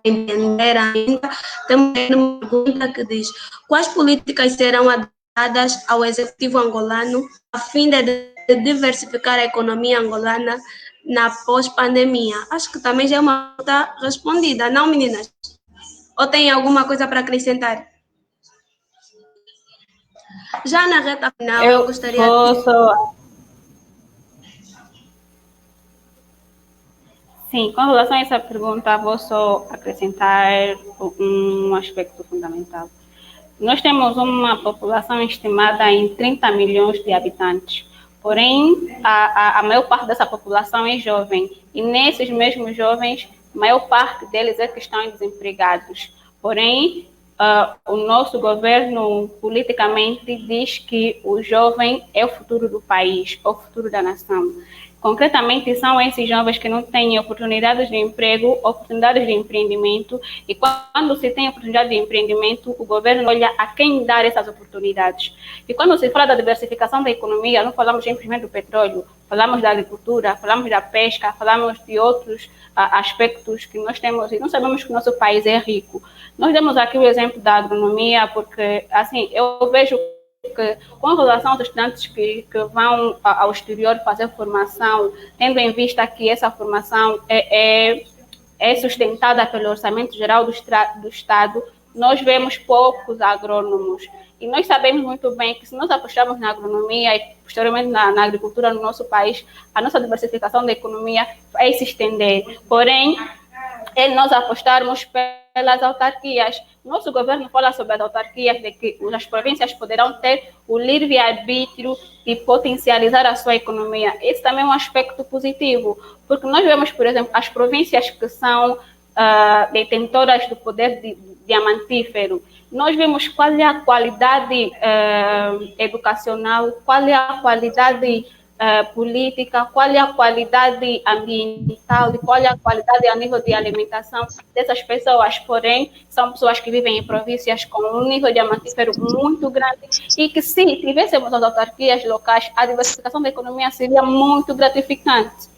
entender ainda. Temos uma pergunta que diz: quais políticas serão adotadas ao executivo angolano a fim de diversificar a economia angolana na pós-pandemia? Acho que também já é uma pergunta respondida, não, meninas? Ou tem alguma coisa para acrescentar? Já na reta final, eu gostaria de... Sim, com relação a essa pergunta, vou só acrescentar um aspecto fundamental. Nós temos uma população estimada em 30 milhões de habitantes, porém, a maior parte dessa população é jovem, e nesses mesmos jovens, a maior parte deles é que estão desempregados. Porém, o nosso governo politicamente diz que o jovem é o futuro do país, é o futuro da nação. Concretamente, são esses jovens que não têm oportunidades de emprego, oportunidades de empreendimento, e quando se tem oportunidade de empreendimento, o governo olha a quem dar essas oportunidades. E quando se fala da diversificação da economia, não falamos simplesmente do petróleo, falamos da agricultura, falamos da pesca, falamos de outros aspectos que nós temos, e não sabemos que o nosso país é rico. Nós demos aqui o exemplo da agronomia, porque, assim, eu vejo que, com relação aos estudantes que vão ao exterior fazer formação, tendo em vista que essa formação é sustentada pelo Orçamento Geral do Estado, nós vemos poucos agrônomos. E nós sabemos muito bem que se nós apostarmos na agronomia e posteriormente na agricultura no nosso país, a nossa diversificação da economia vai se estender. Porém, nós apostarmos pelas autarquias. Nosso governo fala sobre as autarquias, de que as províncias poderão ter o livre-arbítrio de potencializar a sua economia. Esse também é um aspecto positivo, porque nós vemos, por exemplo, as províncias que são detentoras do poder diamantífero. Nós vemos qual é a qualidade educacional, qual é a qualidade política, qual é a qualidade ambiental e qual é a qualidade a nível de alimentação dessas pessoas. Porém, são pessoas que vivem em províncias com um nível diamantífero muito grande e que, se tivéssemos as autarquias locais, a diversificação da economia seria muito gratificante.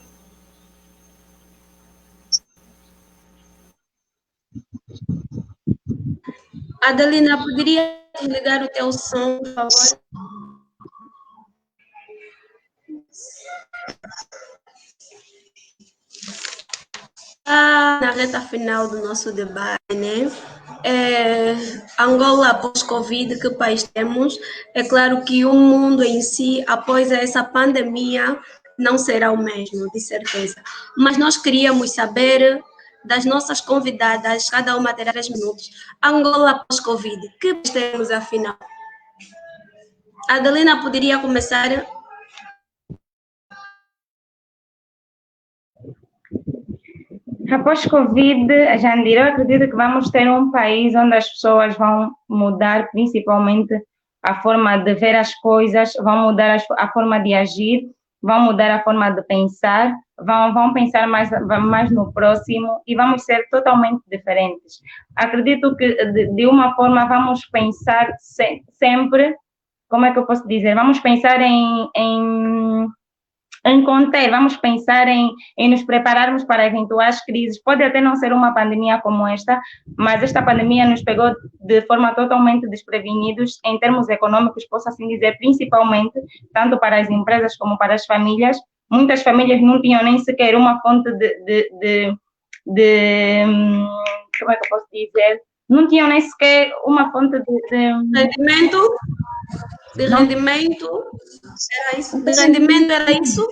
Adelina, poderia desligar o teu som, por favor? Na reta final do nosso debate, né? Angola pós-Covid, que país temos? É claro que o mundo em si, após essa pandemia, não será o mesmo, de certeza. Mas nós queríamos saber das nossas convidadas, cada uma terá 3 minutos. Angola pós-Covid, que país temos afinal? Adelina poderia começar? Após Covid, Jandira, eu acredito que vamos ter um país onde as pessoas vão mudar principalmente a forma de ver as coisas, vão mudar a forma de agir, vão mudar a forma de pensar, vão pensar mais no próximo e vamos ser totalmente diferentes. Acredito que, de uma forma, vamos pensar sempre, como é que eu posso dizer? Vamos pensar em conter, vamos pensar em nos prepararmos para eventuais crises. Pode até não ser uma pandemia como esta, mas esta pandemia nos pegou de forma totalmente desprevenidos em termos econômicos, posso assim dizer, principalmente, tanto para as empresas como para as famílias. Muitas famílias não tinham nem sequer uma fonte como é que eu posso dizer? Não tinham nem sequer uma fonte rendimento? De rendimento? Era isso? De rendimento era isso?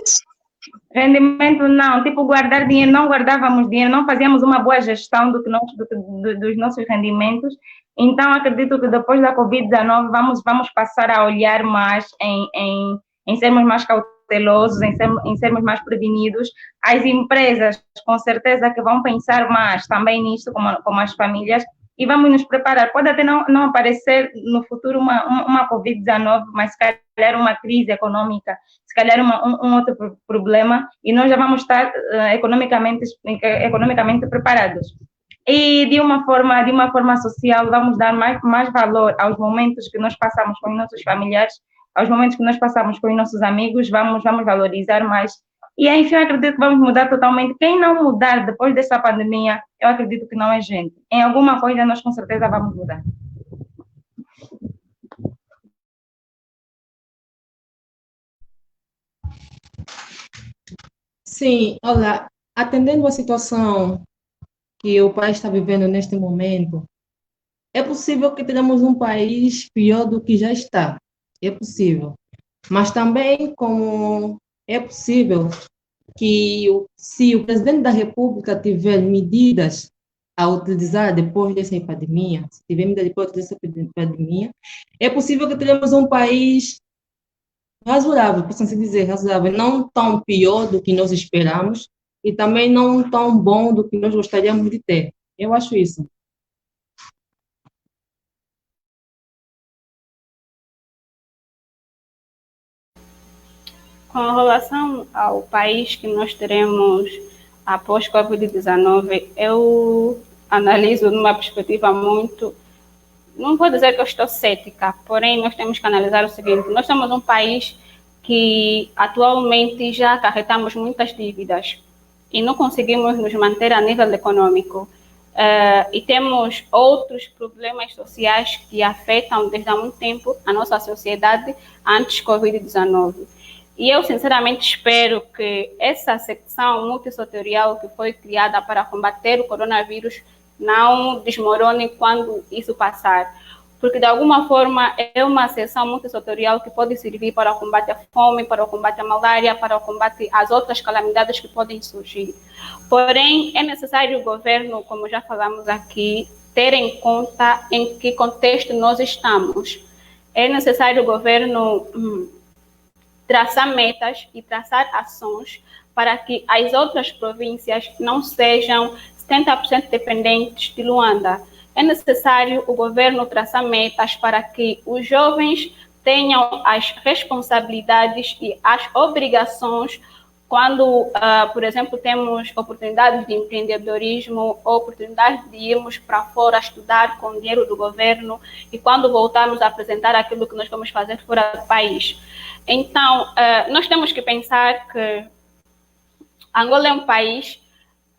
Rendimento não, tipo guardar dinheiro, não guardávamos dinheiro, não fazíamos uma boa gestão dos nossos rendimentos. Então, acredito que depois da Covid-19 vamos passar a olhar mais em sermos mais cautelosos, em sermos mais prevenidos. As empresas, com certeza, que vão pensar mais também nisso, como as famílias, e vamos nos preparar. Pode até não aparecer no futuro uma Covid-19, mas se calhar uma crise econômica, se calhar um outro problema, e nós já vamos estar economicamente preparados. E de uma forma social, vamos dar mais valor aos momentos que nós passamos com os nossos familiares, aos momentos que nós passamos com os nossos amigos, vamos valorizar mais. E, enfim, eu acredito que vamos mudar totalmente. Quem não mudar depois dessa pandemia, eu acredito que não é gente. Em alguma coisa, nós com certeza vamos mudar. Sim, olha, atendendo à situação que o país está vivendo neste momento, é possível que tenhamos um país pior do que já está. É possível. Mas também, como é possível que, se o presidente da República tiver medidas a utilizar depois dessa pandemia, se tiver medidas depois dessa pandemia, é possível que tenhamos um país razoável, posso assim dizer, razoável, não tão pior do que nós esperamos e também não tão bom do que nós gostaríamos de ter. Eu acho isso. Com relação ao país que nós teremos após Covid-19, eu analiso numa perspectiva muito... Não vou dizer que eu estou cética, porém nós temos que analisar o seguinte: nós somos um país que atualmente já acarretamos muitas dívidas e não conseguimos nos manter a nível econômico. E temos outros problemas sociais que afetam desde há muito tempo a nossa sociedade antes do Covid-19. E eu, sinceramente, espero que essa secção multissetorial que foi criada para combater o coronavírus não desmorone quando isso passar, porque, de alguma forma, é uma seção multissetorial que pode servir para o combate à fome, para o combate à malária, para o combate às outras calamidades que podem surgir. Porém, é necessário o governo, como já falamos aqui, ter em conta em que contexto nós estamos. É necessário o governo traçar metas e traçar ações para que as outras províncias não sejam 70% dependentes de Luanda. É necessário o governo traçar metas para que os jovens tenham as responsabilidades e as obrigações quando, por exemplo, temos oportunidades de empreendedorismo, oportunidades de irmos para fora estudar com o dinheiro do governo e quando voltarmos a apresentar aquilo que nós vamos fazer fora do país. Então, nós temos que pensar que Angola é um país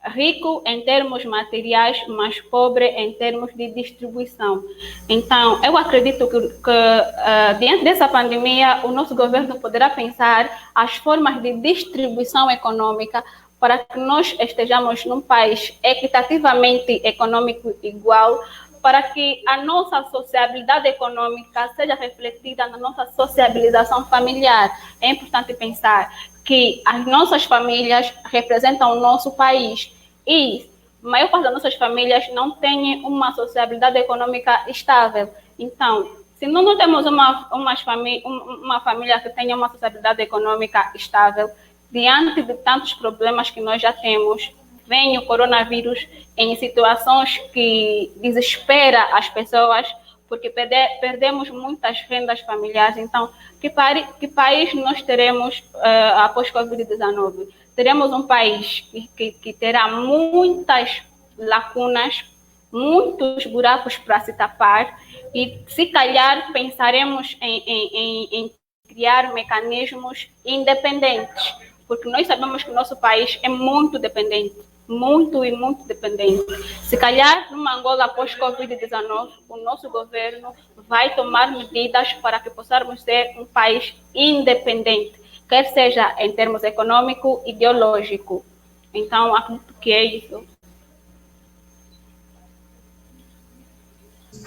rico em termos materiais, mas pobre em termos de distribuição. Então, eu acredito que diante dessa pandemia, o nosso governo poderá pensar as formas de distribuição econômica para que nós estejamos num país equitativamente econômico igual, para que a nossa sociabilidade econômica seja refletida na nossa sociabilização familiar. É importante pensar que as nossas famílias representam o nosso país e a maior parte das nossas famílias não tem uma sociabilidade econômica estável. Então, se não temos uma família que tenha uma sociabilidade econômica estável, diante de tantos problemas que nós já temos, vem o coronavírus em situações que desespera as pessoas, porque perdemos muitas rendas familiares. Então, que país nós teremos após Covid-19? Teremos um país que terá muitas lacunas, muitos buracos para se tapar, e se calhar pensaremos em criar mecanismos independentes, porque nós sabemos que o nosso país é muito dependente, muito e muito dependente. Se calhar, numa Angola pós-Covid-19, o nosso governo vai tomar medidas para que possamos ser um país independente, quer seja em termos econômico e ideológico. Então, acredito que é isso.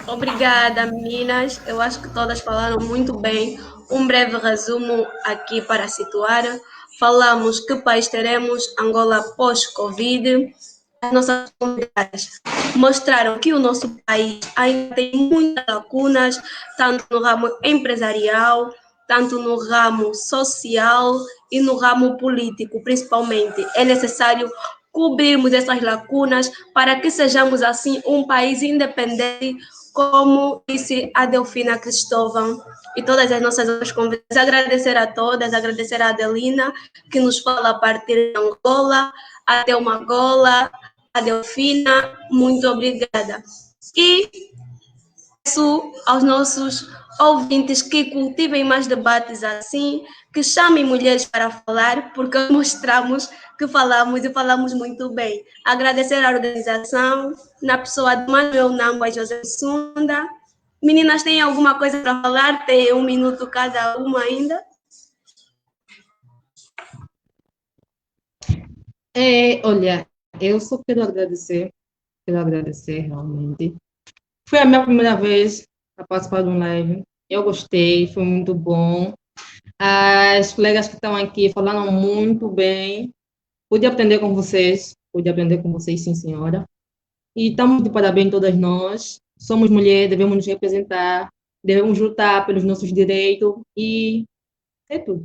Obrigada, meninas. Eu acho que todas falaram muito bem. Um breve resumo aqui para situar. Falamos que país teremos Angola pós-Covid. As nossas convidadas mostraram que o nosso país ainda tem muitas lacunas, tanto no ramo empresarial, tanto no ramo social e no ramo político, principalmente. É necessário cobrirmos essas lacunas para que sejamos, assim, um país independente, como disse a Delfina Cristóvão e todas as nossas outras convidadas. Agradecer a todas, agradecer a Adelina, que nos fala a partir de Angola, a Thelma Gola, a Delfina, muito obrigada. E peço aos nossos ouvintes que cultivem mais debates assim, que chamem mulheres para falar, porque mostramos que falamos e falamos muito bem. Agradecer à organização, na pessoa de Manuel Namba e José Sunda. Meninas, têm alguma coisa para falar? Tem 1 minuto cada uma ainda. Olha, eu só quero agradecer realmente. Foi a minha primeira vez a participar de um live. Eu gostei, foi muito bom. As colegas que estão aqui falaram muito bem. Pude aprender com vocês, sim, senhora. E estamos de parabéns todas nós. Somos mulheres, devemos nos representar, devemos lutar pelos nossos direitos e é tudo.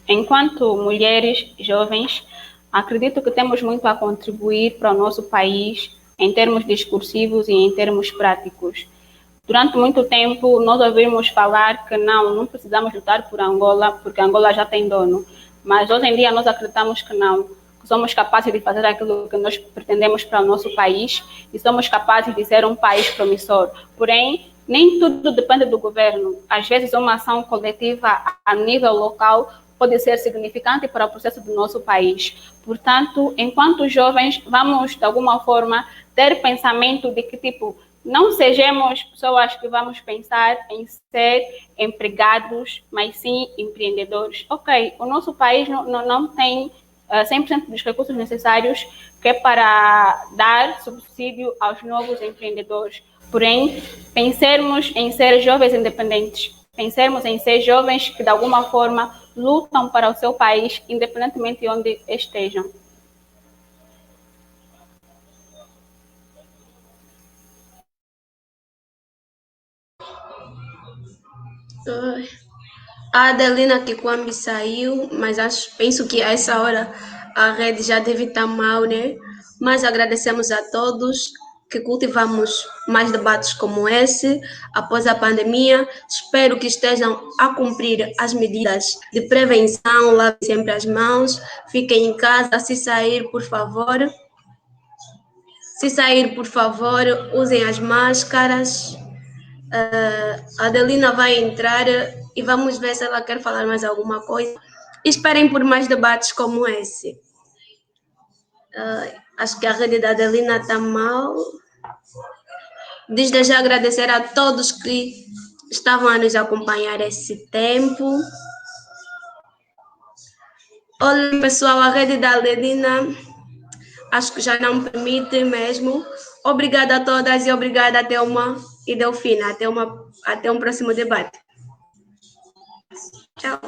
Enquanto mulheres jovens, acredito que temos muito a contribuir para o nosso país em termos discursivos e em termos práticos. Durante muito tempo, nós ouvimos falar que não precisamos lutar por Angola, porque Angola já tem dono. Mas hoje em dia nós acreditamos que não, que somos capazes de fazer aquilo que nós pretendemos para o nosso país e somos capazes de ser um país promissor. Porém, nem tudo depende do governo. Às vezes, uma ação coletiva a nível local pode ser significante para o processo do nosso país. Portanto, enquanto jovens, vamos, de alguma forma, ter pensamento de que, tipo, não sejamos pessoas que vamos pensar em ser empregados, mas sim empreendedores. Ok, o nosso país não tem 100% dos recursos necessários que é para dar subsídio aos novos empreendedores. Porém, pensemos em ser jovens independentes, pensemos em ser jovens que, de alguma forma, lutam para o seu país, independentemente de onde estejam. A Adelina Kikwambi saiu, mas penso que a essa hora a rede já deve estar mal, né? Mas agradecemos a todos que cultivamos mais debates como esse após a pandemia. Espero que estejam a cumprir as medidas de prevenção, lavem sempre as mãos, fiquem em casa. Se sair, por favor, usem as máscaras. A Adelina vai entrar e vamos ver se ela quer falar mais alguma coisa. Esperem por mais debates como esse. Acho que a rede da Adelina está mal. Desde já agradecer a todos que estavam a nos acompanhar esse tempo. Olha, pessoal, a rede da Aledina acho que já não permite mesmo. Obrigada a todas e obrigada a Thelma e Delfina. Até um próximo debate. Tchau.